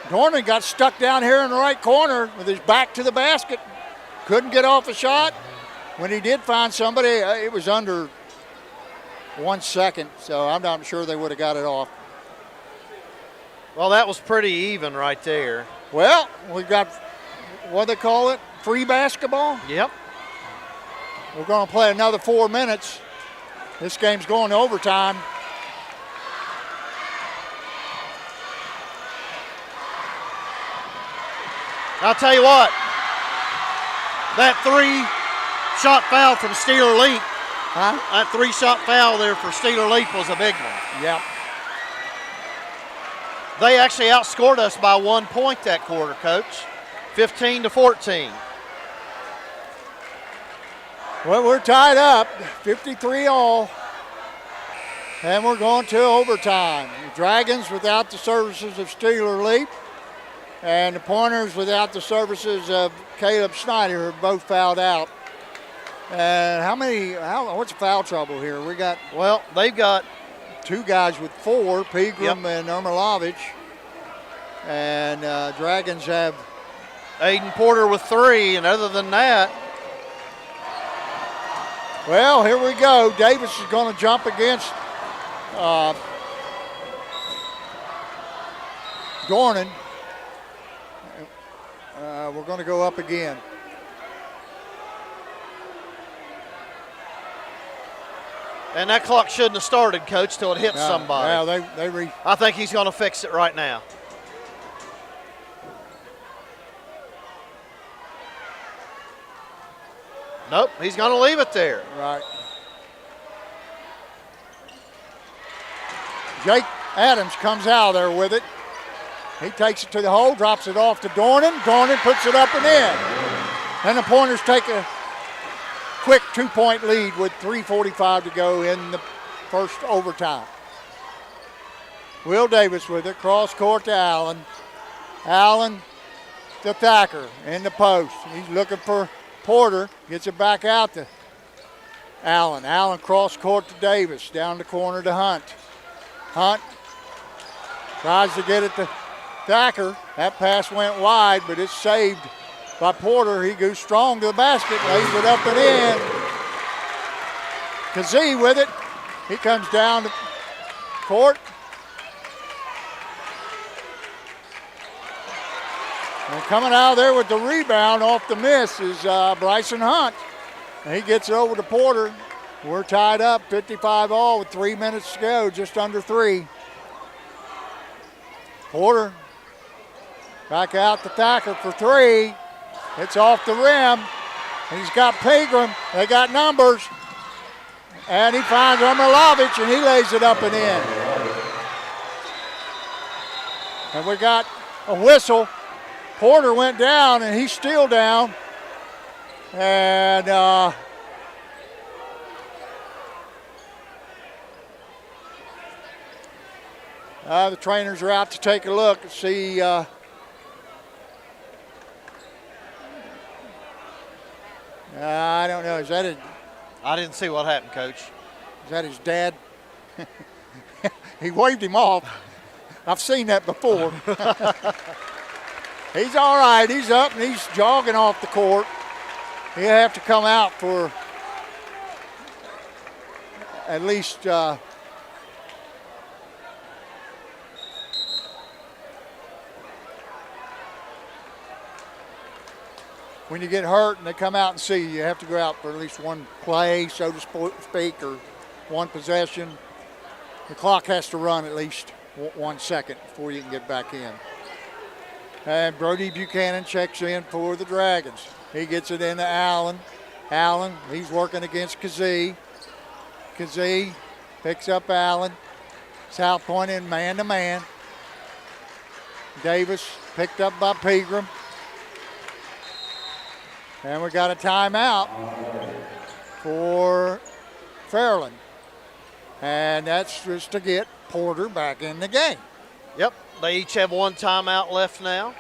Dornan got stuck down here in the right corner with his back to the basket. Couldn't get off a shot. When he did find somebody, it was under 1 second, so I'm not sure they would have got it off. Well, that was pretty even right there. Well, we've got, what do they call it? Free basketball? Yep. We're going to play another 4 minutes. This game's going to overtime. I'll tell you what, that 3-shot foul from Steeler Leap, that 3-shot foul there for Steeler Leap was a big one. Yep. They actually outscored us by 1 point that quarter, Coach, 15-14. Well, we're tied up, 53 all, and we're going to overtime. The Dragons without the services of Steeler Leap, and the Pointers without the services of Caleb Snyder are both fouled out. What's the foul trouble here? We got, well, they've got 2 guys with 4, Pegram and Ermilovich. And Dragons have Aiden Porter with 3, and other than that. Well, here we go. Davis is going to jump against Dornan. We're going to go up again. And that clock shouldn't have started, Coach, till it hit somebody. Well, I think he's going to fix it right now. Nope, he's going to leave it there. Right. Jake Adams comes out of there with it. He takes it to the hole, drops it off to Dornan. Dornan puts it up and in. And the Pointers take a quick 2-point lead with 3:45 to go in the first overtime. Will Davis with it, cross court to Allen. Allen to Thacker in the post. He's looking for Porter, gets it back out to Allen. Allen cross court to Davis, down the corner to Hunt. Hunt tries to get it to Thacker. That pass went wide, but it's saved by Porter. He goes strong to the basket, lays it up and in. Kazee with it. He comes down to court. And coming out of there with the rebound off the miss is Bryson Hunt. And he gets it over to Porter. We're tied up 55 all with 3 minutes to go, just under 3. Porter back out to Thacker for 3. It's off the rim. He's got Pegram. They got numbers. And he finds Ermilovich, and he lays it up and in. And we got a whistle. Porter went down, and he's still down. And the trainers are out to take a look and see. I don't know. Is that his? I didn't see what happened, Coach. Is that his dad? He waved him off. I've seen that before. He's all right. He's up and he's jogging off the court. He'll have to come out for at least when you get hurt and they come out and see you, you have to go out for at least one play, so to speak, or one possession. The clock has to run at least 1 second before you can get back in. And Brody Buchanan checks in for the Dragons. He gets it into Allen. Allen, he's working against Kazee. Kazee picks up Allen. South Point in man-to-man. Davis picked up by Pegram. And we got a timeout for Fairland. And that's just to get Porter back in the game. Yep, they each have 1 timeout left now.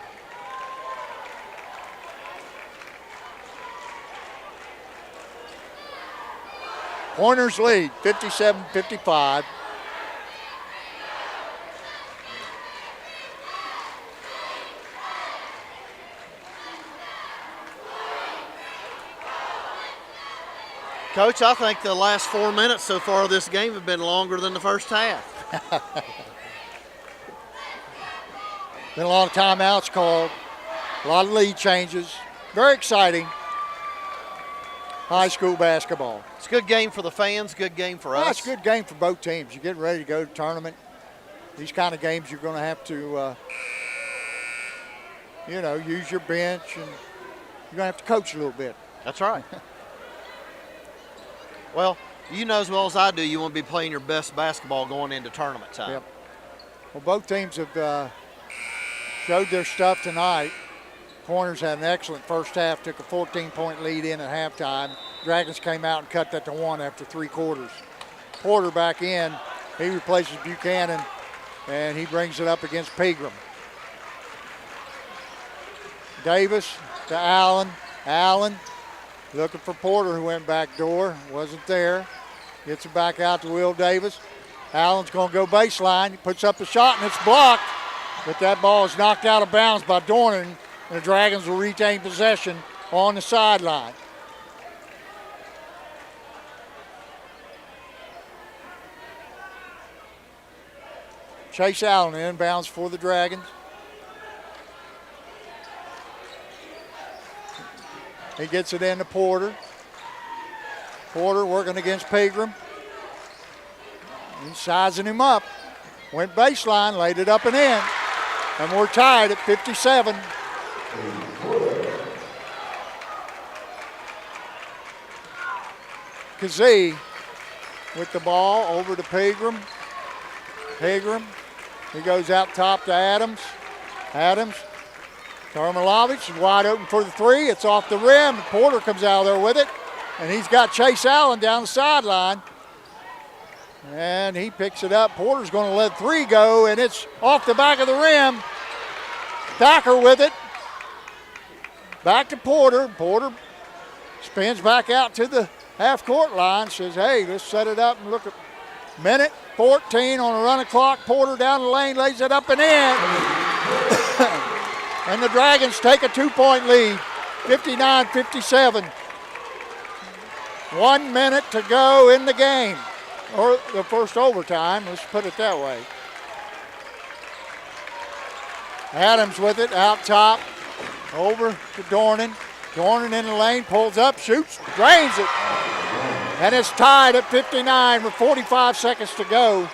Pointers lead, 57-55. Coach, I think the last 4 minutes so far of this game have been longer than the first half. Been a lot of timeouts called, a lot of lead changes. Very exciting high school basketball. It's a good game for the fans, good game for us. It's a good game for both teams. You're getting ready to go to tournament. These kind of games you're going to have to, use your bench, and you're going to have to coach a little bit. That's right. Well, you know as well as I do, you want to be playing your best basketball going into tournament time. Yep. Well, both teams have showed their stuff tonight. Pointers had an excellent first half, took a 14-point lead in at halftime. Dragons came out and cut that to 1 after 3 quarters. Porter back in. He replaces Buchanan, and he brings it up against Pegram. Davis to Allen. Allen looking for Porter, who went back door. Wasn't there. Gets it back out to Will Davis. Allen's going to go baseline. He puts up the shot, and it's blocked. But that ball is knocked out of bounds by Dornan, and the Dragons will retain possession on the sideline. Chase Allen inbounds for the Dragons. He gets it into Porter. Porter working against Pegram. He's sizing him up. Went baseline, laid it up and in. And we're tied at 57. Kazee with the ball over to Pegram. Pegram. He goes out top to Adams. Adams. Tarmilovich is wide open for the 3. It's off the rim. Porter comes out of there with it. And he's got Chase Allen down the sideline. And he picks it up. Porter's going to let 3 go, and it's off the back of the rim. Thacker with it. Back to Porter. Porter spins back out to the half-court line. Says, hey, let's set it up and look at minute 14 on a run clock. Porter down the lane, lays it up and in. And the Dragons take a 2-point lead, 59-57. 1 minute to go in the game, or the first overtime, let's put it that way. Adams with it, out top, over to Dornan. Dornan in the lane, pulls up, shoots, drains it. And it's tied at 59 with 45 seconds to go.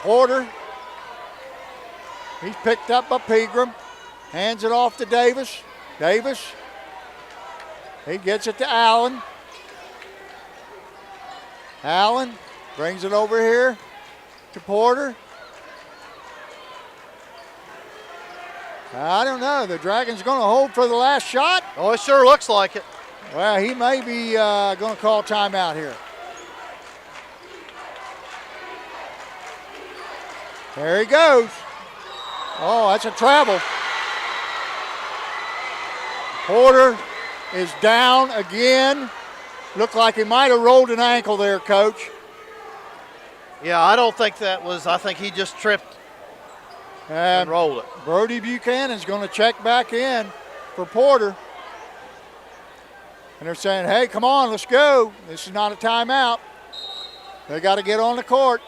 Porter, he's picked up by Pegram, hands it off to Davis. Davis, he gets it to Allen. Allen brings it over here to Porter. I don't know. The Dragons going to hold for the last shot. Oh, it sure looks like it. Well, he may be going to call timeout here. There he goes. Oh, that's a travel. Porter is down again. Looked like he might have rolled an ankle there, Coach. Yeah, I don't think that was, I think he just tripped and rolled it. Brody Buchanan's going to check back in for Porter. And they're saying, hey, come on, let's go. This is not a timeout. They got to get on the court.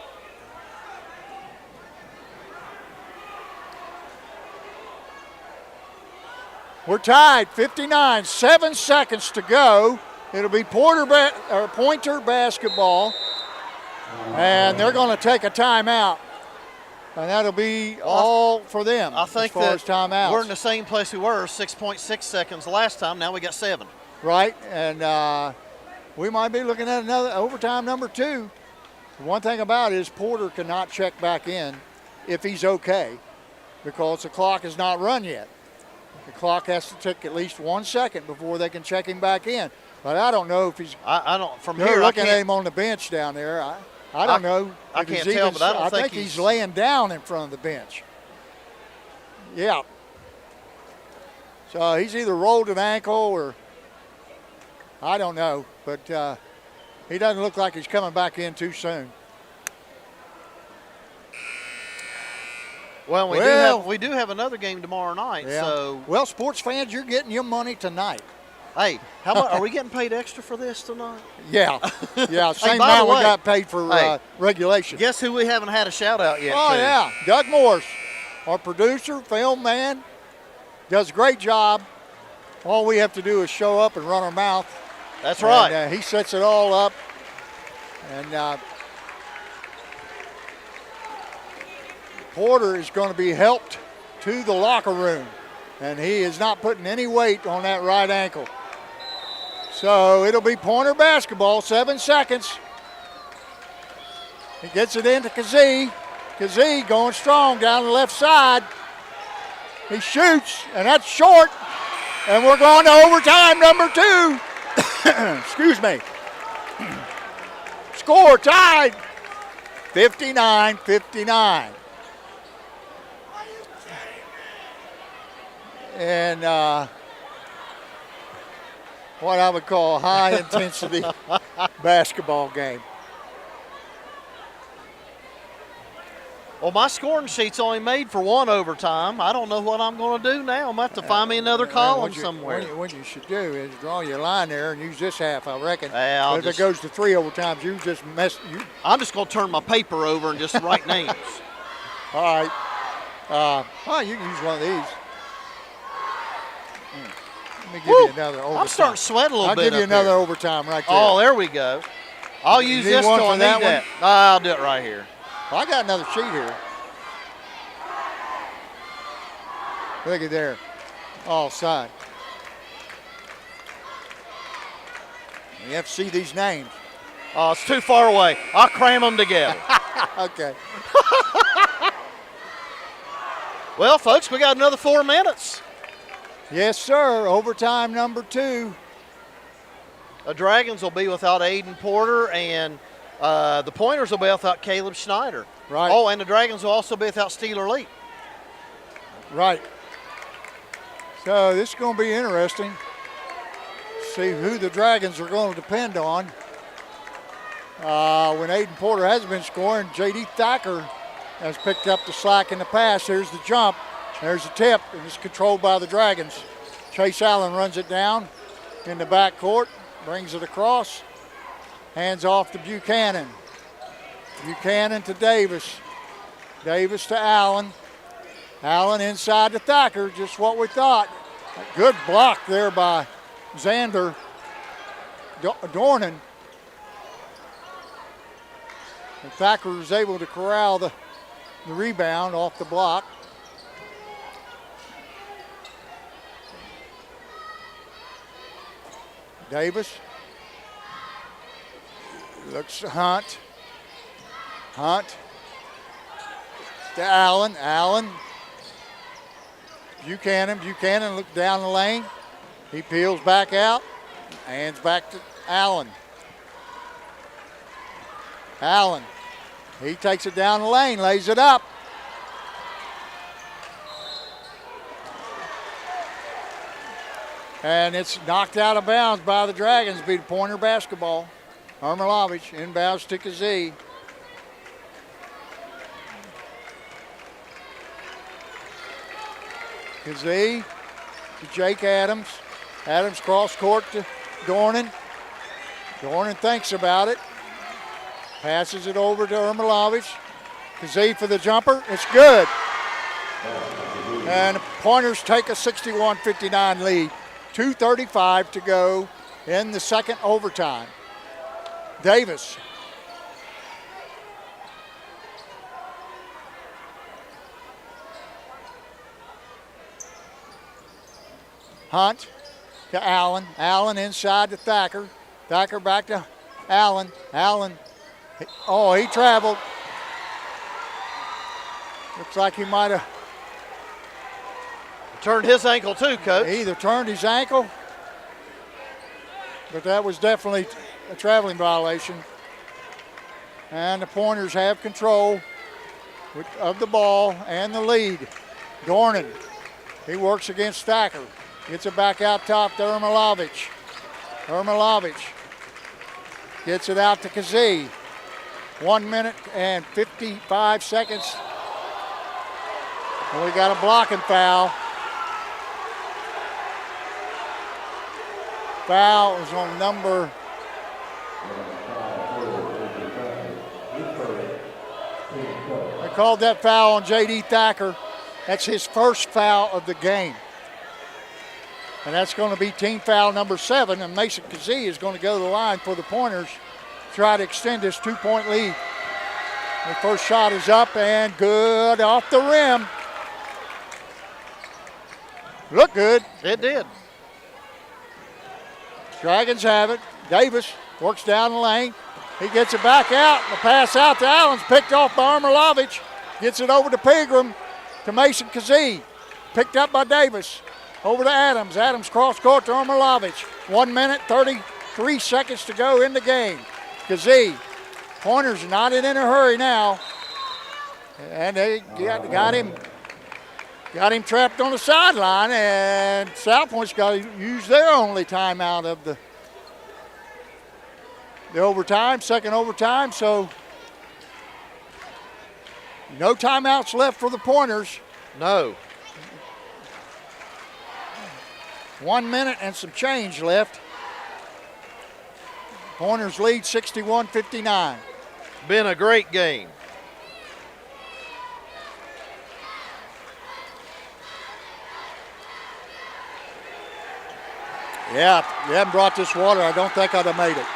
We're tied, 59, 7 seconds to go. It'll be Pointer basketball, and they're going to take a timeout. And that'll be all for them. I think as far as timeouts. We're in the same place we were, 6.6 seconds last time. Now we got 7. Right, and we might be looking at another overtime number 2. One thing about it is Porter cannot check back in if he's okay, because the clock is not run yet. The clock has to take at least 1 second before they can check him back in. But I don't know if he's. I don't. From they're here, looking at him on the bench down there. I don't know. I can't tell, but I don't think he's laying down in front of the bench. Yeah. So he's either rolled an ankle or I don't know, but he doesn't look like he's coming back in too soon. Well, we do have another game tomorrow night. Yeah. So well, sports fans, you're getting your money tonight. Hey, how much are we getting paid extra for this tonight? Yeah, yeah. Same by the amount we way, got paid for hey, regulation. Guess who we haven't had a shout out yet? Oh to? yeah, Doug Morris, our producer, film man, does a great job. All we have to do is show up and run our mouth. That's right. And, he sets it all up. And Porter is going to be helped to the locker room. And he is not putting any weight on that right ankle. So it'll be Pointer basketball, 7 seconds. He gets it into Kazee. Kazee going strong down the left side. He shoots, and that's short. And we're going to overtime number 2. Excuse me. Score tied, 59-59. And what I would call a high-intensity basketball game. Well, my scoring sheet's only made for 1 overtime. I don't know what I'm going to do now. I'm going to have to find me another column somewhere. What you should do is draw your line there and use this half, I reckon. Yeah, if it goes to 3 overtimes, you just mess. I'm just going to turn my paper over and just write names. All right. Well, you can use one of these. Let me give you another overtime. I'm starting to sweat a little bit. I'll give you another here. overtime right there. Oh, there we go. I'll use this till I need that. I'll do it right here. Well, I got another sheet here. Look at there. All side. You have to see these names. Oh, it's too far away. I'll cram them together. Okay. Well, folks, we got another 4 minutes. Yes, sir. Overtime number 2. The Dragons will be without Aiden Porter, and the Pointers will be without Caleb Schneider. Right. Oh, and the Dragons will also be without Steeler Lee. Right. So this is going to be interesting. See who the Dragons are going to depend on. When Aiden Porter hasn't been scoring, J.D. Thacker has picked up the slack in the pass. Here's the jump. There's the tip, and it's controlled by the Dragons. Chase Allen runs it down in the backcourt, brings it across, hands off to Buchanan. Buchanan to Davis. Davis to Allen. Allen inside to Thacker, just what we thought. A good block there by Xander Dornan. And Thacker was able to corral the rebound off the block. Davis looks to Hunt. Hunt to Allen. Allen. Buchanan. Buchanan looks down the lane. He peels back out. Hands back to Allen. Allen. He takes it down the lane, lays it up. And it's knocked out of bounds by the Dragons. Be the Pointer basketball. Armilovich inbounds to Kazee. Kazee to Jake Adams. Adams cross court to Dornan. Dornan thinks about it. Passes it over to Armilovich. Kazee for the jumper. It's good. And the Pointers take a 61-59 lead. 2:35 to go in the second overtime. Davis. Hunt to Allen. Allen inside to Thacker. Thacker back to Allen. Allen. Oh, he traveled. Looks like he might have turned his ankle too, Coach. He either turned his ankle, but that was definitely a traveling violation. And the Pointers have control of the ball and the lead. Dornan, he works against Thacker. Gets it back out top to Armilovich. Armilovich gets it out to Kazee. 1 minute and 55 seconds. And we got a blocking foul. foul is on number they called that foul on J.D. Thacker. That's his first foul of the game. And that's going to be team foul number 7, and Mason Kazee is going to go to the line for the Pointers, try to extend this 2-point lead. The first shot is up and good off the rim. Look good. It did. Dragons have it. Davis works down the lane. He gets it back out. The pass out to Allen's picked off by Armilovich. Gets it over to Pegram to Mason Kazee. Picked up by Davis. Over to Adams. Adams cross court to Armilovich. 1 minute, 33 seconds to go in the game. Kazee. Pointers not in a hurry now. And they got him trapped on the sideline, and South Point's got to use their only timeout of the overtime, second overtime. So no timeouts left for the Pointers. No. 1 minute and some change left. Pointers lead 61-59. Been a great game. Yeah, if you hadn't brought this water, I don't think I'd have made it.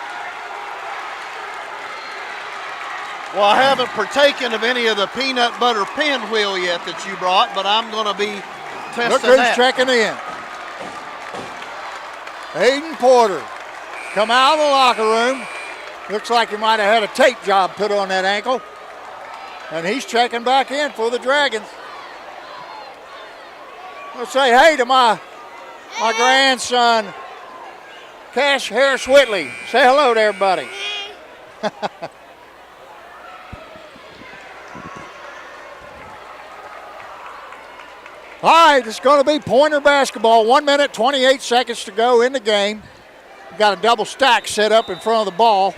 Well, I haven't partaken of any of the peanut butter pinwheel yet that you brought, but I'm going to be testing Look who's that. checking in. Aiden Porter come out of the locker room. Looks like he might have had a tape job put on that ankle. And he's checking back in for the Dragons. Let's say hey to my grandson, Cash Harris Whitley. Say hello to everybody. All right, it's going to be Pointer basketball. 1 minute, 28 seconds to go in the game. We've got a double stack set up in front of the ball.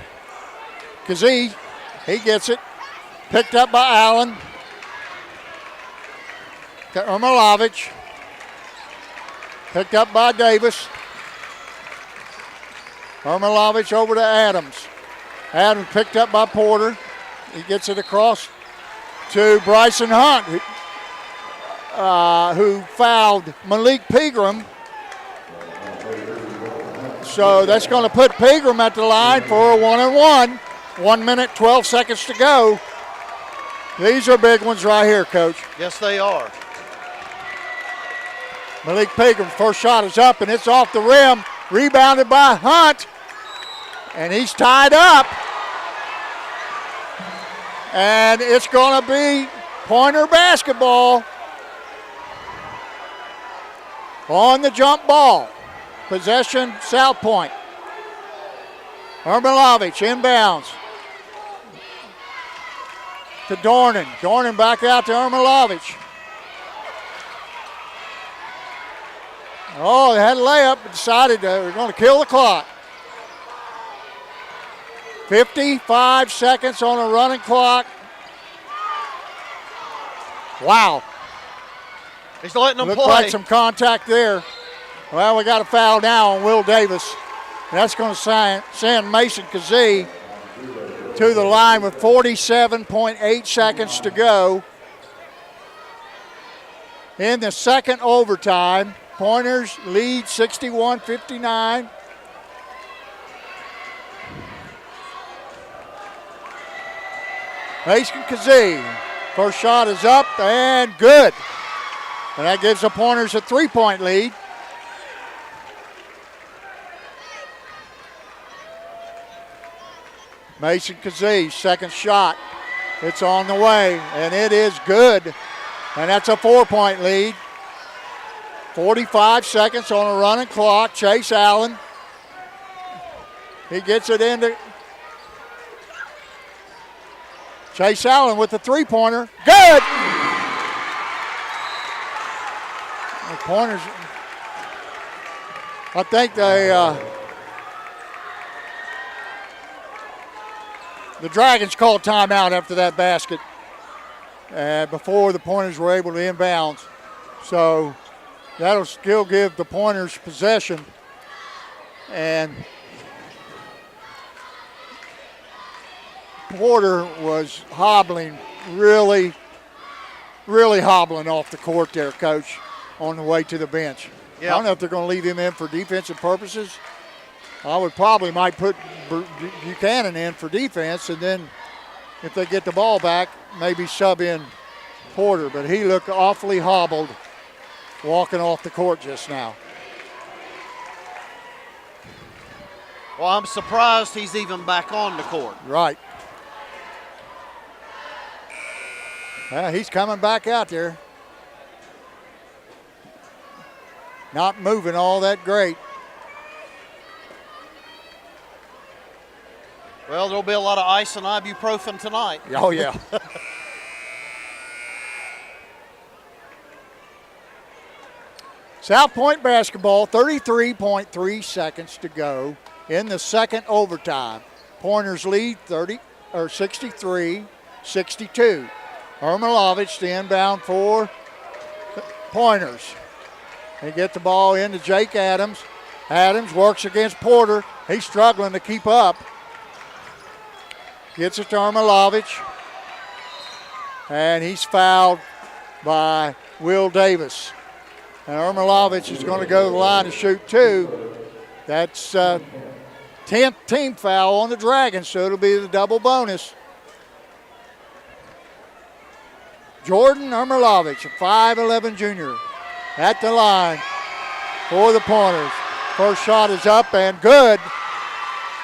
Kazee, he gets it. Picked up by Allen. To Ermilovich. Picked up by Davis. Ermilovich over to Adams. Adams picked up by Porter. He gets it across to Bryson Hunt, who fouled Malik Pegram. So that's going to put Pegram at the line for a 1-and-1. 1 minute, 12 seconds to go. These are big ones right here, Coach. Yes, they are. Malik Pegram, first shot is up and it's off the rim. Rebounded by Hunt. And he's tied up. And it's going to be Pointer basketball on the jump ball. Possession, South Point. Ermilovich inbounds to Dornan. Dornan back out to Ermilovich. Oh, they had a layup, but decided they were going to kill the clock. 55 seconds on a running clock. Wow. He's letting them Looked play. like some contact there. Well, we got a foul now on Will Davis. That's going to send Mason Kazee to the line with 47.8 seconds to go. In the second overtime, Pointers lead 61-59. Mason Kazee, first shot is up and good. And that gives the Pointers a 3-point lead. Mason Kazee, second shot. It's on the way, and it is good. And that's a 4-point lead. 45 seconds on a running clock. Chase Allen. He gets it into Chase Allen with the three-pointer. Good! The Pointers, I think the Dragons called timeout after that basket before the Pointers were able to inbound. So that'll still give the Pointers possession. And Porter was hobbling, really hobbling off the court there, Coach, on the way to the bench. Yep. I don't know if they're going to leave him in for defensive purposes. I would probably might put Buchanan in for defense, and then if they get the ball back, maybe sub in Porter. But he looked awfully hobbled walking off the court just now. Well, I'm surprised he's even back on the court. Right. He's coming back out there. Not moving all that great. Well, there'll be a lot of ice and ibuprofen tonight. Oh, yeah. South Point basketball, 33.3 seconds to go in the second overtime. Pointers lead 63-62. Ermilovich, the inbound for Pointers. They get the ball into Jake Adams. Adams works against Porter. He's struggling to keep up. Gets it to Ermilovich. And he's fouled by Will Davis. And Ermilovich is going to go to the line to shoot two. That's 10th team foul on the Dragons, so it'll be the double bonus. Jordan Ermilovich, a 5'11 junior, at the line for the Pointers. First shot is up and good.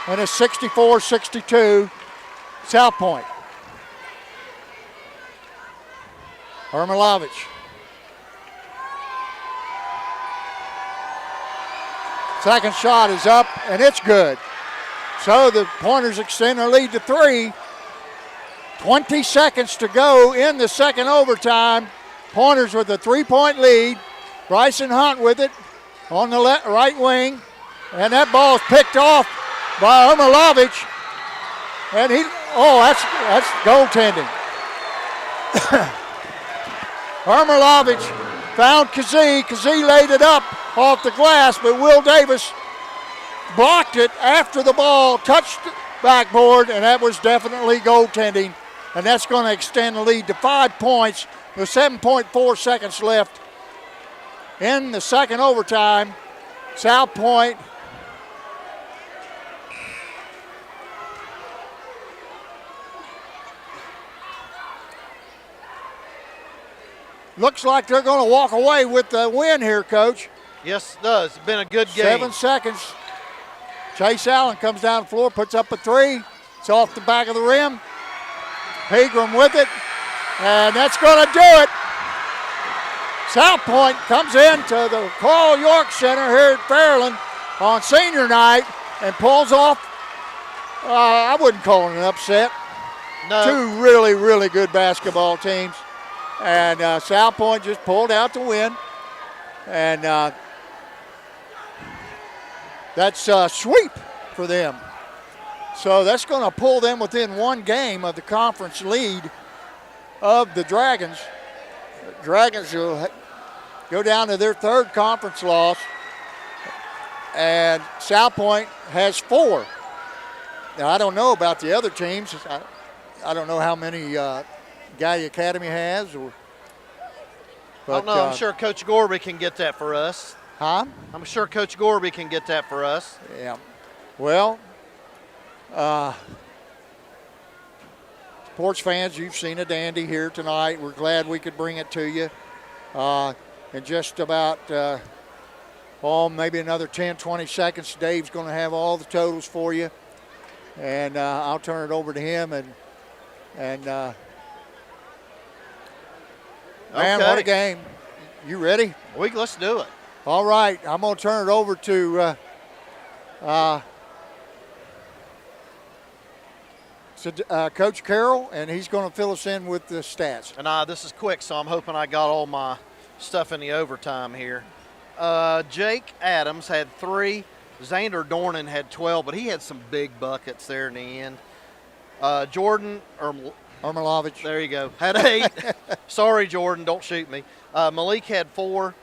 And it's 64-62, South Point. Ermilovich. Second shot is up, and it's good. So the Pointers extend their lead to 3. 20 seconds to go in the second overtime. Pointers with a 3-point lead. Bryson Hunt with it on the right wing. And that ball is picked off by Ermilovich. And that's goaltending. Ermilovich found Kazee. Kazee laid it up off the glass, but Will Davis blocked it after the ball touched the backboard, and that was definitely goaltending. And that's going to extend the lead to 5 points with 7.4 seconds left in the second overtime. South Point looks like they're going to walk away with the win here, Coach. Yes, it does. It's been a good game. 7 seconds. Chase Allen comes down the floor, puts up a 3. It's off the back of the rim. Pegram with it, and that's going to do it. South Point comes into the Carl York Center here at Fairland on senior night and pulls off, I wouldn't call it an upset. No. Two really, really good basketball teams. And South Point just pulled out the win. And that's a sweep for them. So that's going to pull them within 1 game of the conference lead of the Dragons. The Dragons will go down to their 3rd conference loss. And South Point has 4. Now, I don't know about the other teams. I don't know how many Guy Academy has. I don't know. I'm sure Coach Gorby can get that for us. Huh? I'm sure Coach Gorby can get that for us. Yeah. Well, sports fans, you've seen a dandy here tonight. We're glad we could bring it to you. In just about, maybe another 10, 20 seconds, Dave's going to have all the totals for you. And I'll turn it over to him. And man, Okay. what a game. You ready? Let's do it. All right, I'm going to turn it over to Coach Carroll, and he's going to fill us in with the stats. And this is quick, so I'm hoping I got all my stuff in the overtime here. Jake Adams had 3. Xander Dornan had 12, but he had some big buckets there in the end. Jordan Ermilovich. There you go. Had 8. Sorry, Jordan. Don't shoot me. Malik had 4.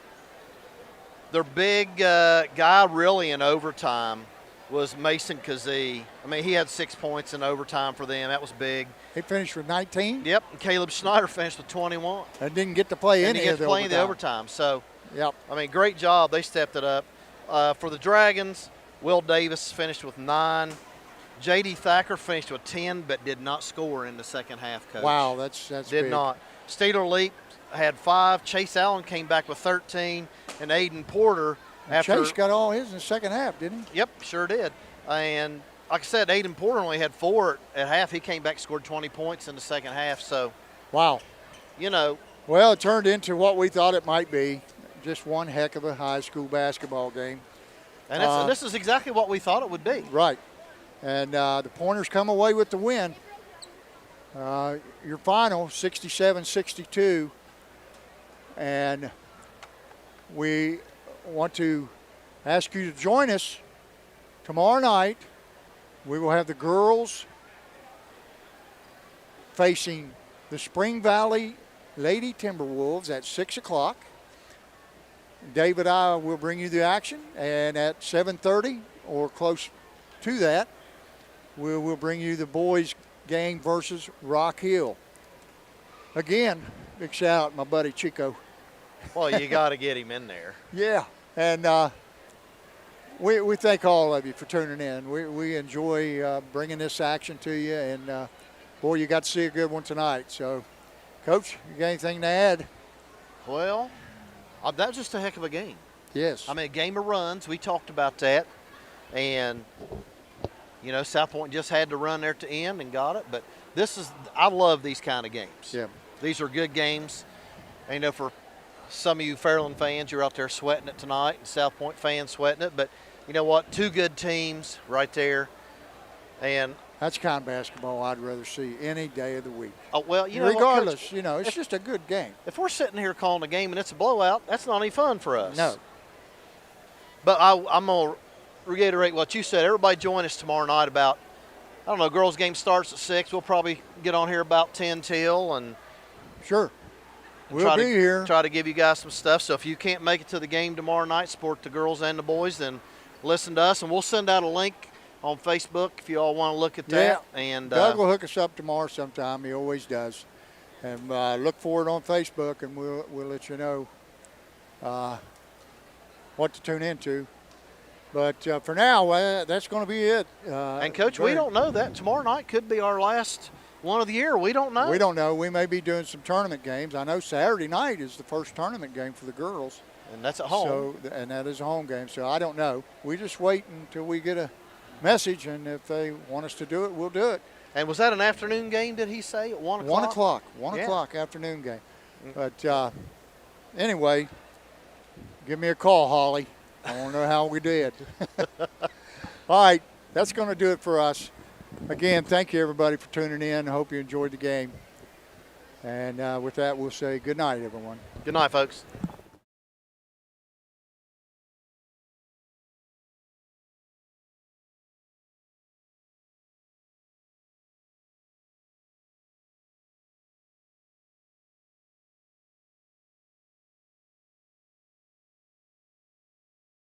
Their big guy really in overtime was Mason Kazee. I mean, he had 6 points in overtime for them. That was big. He finished with 19. Yep. And Caleb Schneider finished with 21. And didn't get to play any of the overtime. The overtime. So, yep. I mean, great job. They stepped it up. For the Dragons, Will Davis finished with 9. J.D. Thacker finished with 10, but did not score in the second half, Coach. Wow, that's Did big. not. Steeler Leap had 5. Chase Allen came back with 13. And Aiden Porter Chase got all his in the second half, didn't he? Yep, sure did. And like I said, Aiden Porter only had 4 at half. He came back, scored 20 points in the second half. So, wow. You know. Well, it turned into what we thought it might be. Just one heck of a high school basketball game. And this is exactly what we thought it would be. Right. And the Pointers come away with the win. Your final, 67-62. And we want to ask you to join us tomorrow night. We will have the girls facing the Spring Valley Lady Timberwolves at 6 o'clock. David and I will bring you the action, and at 7:30 or close to that, we will bring you the boys game versus Rock Hill. Again, big shout out to my buddy Chico. Well, you got to get him in there. Yeah, and we thank all of you for tuning in. We enjoy bringing this action to you, and boy, you got to see a good one tonight. So, Coach, you got anything to add? Well, that was just a heck of a game. Yes. I mean, a game of runs. We talked about that. And, you know, South Point just had to run there to end and got it. But I love these kind of games. Yeah. These are good games. And, you know, for some of you Fairland fans, you're out there sweating it tonight, and South Point fans sweating it. But you know what? 2 good teams right there. And that's the kind of basketball I'd rather see any day of the week. Oh, well, you know, regardless, Coach, you know, it's just a good game. If we're sitting here calling a game and it's a blowout, that's not any fun for us. No. But I'm going to reiterate what you said. Everybody join us tomorrow night about, I don't know, girls' game starts at 6. We'll probably get on here about 10 till. And sure. We'll be here. Try to give you guys some stuff. So if you can't make it to the game tomorrow night, support the girls and the boys, then listen to us. And we'll send out a link on Facebook if you all want to look at that. Yeah. And Doug will hook us up tomorrow sometime. He always does. And look for it on Facebook, and we'll let you know what to tune into. But for now, that's going to be it. And, Coach, we don't know that. Tomorrow night could be our last one of the year. We don't know. We don't know. We may be doing some tournament games. I know Saturday night is the first tournament game for the girls. And that's at home. And that is a home game. So I don't know. We just wait until we get a message, and if they want us to do it, we'll do it. And was that an afternoon game, did he say, at 1 o'clock? 1 o'clock. 1 o'clock afternoon game. But anyway, give me a call, Holly. I want to know how we did. All right, that's going to do it for us. Again, thank you, everybody, for tuning in. I hope you enjoyed the game. And with that, we'll say good night, everyone. Good night, folks.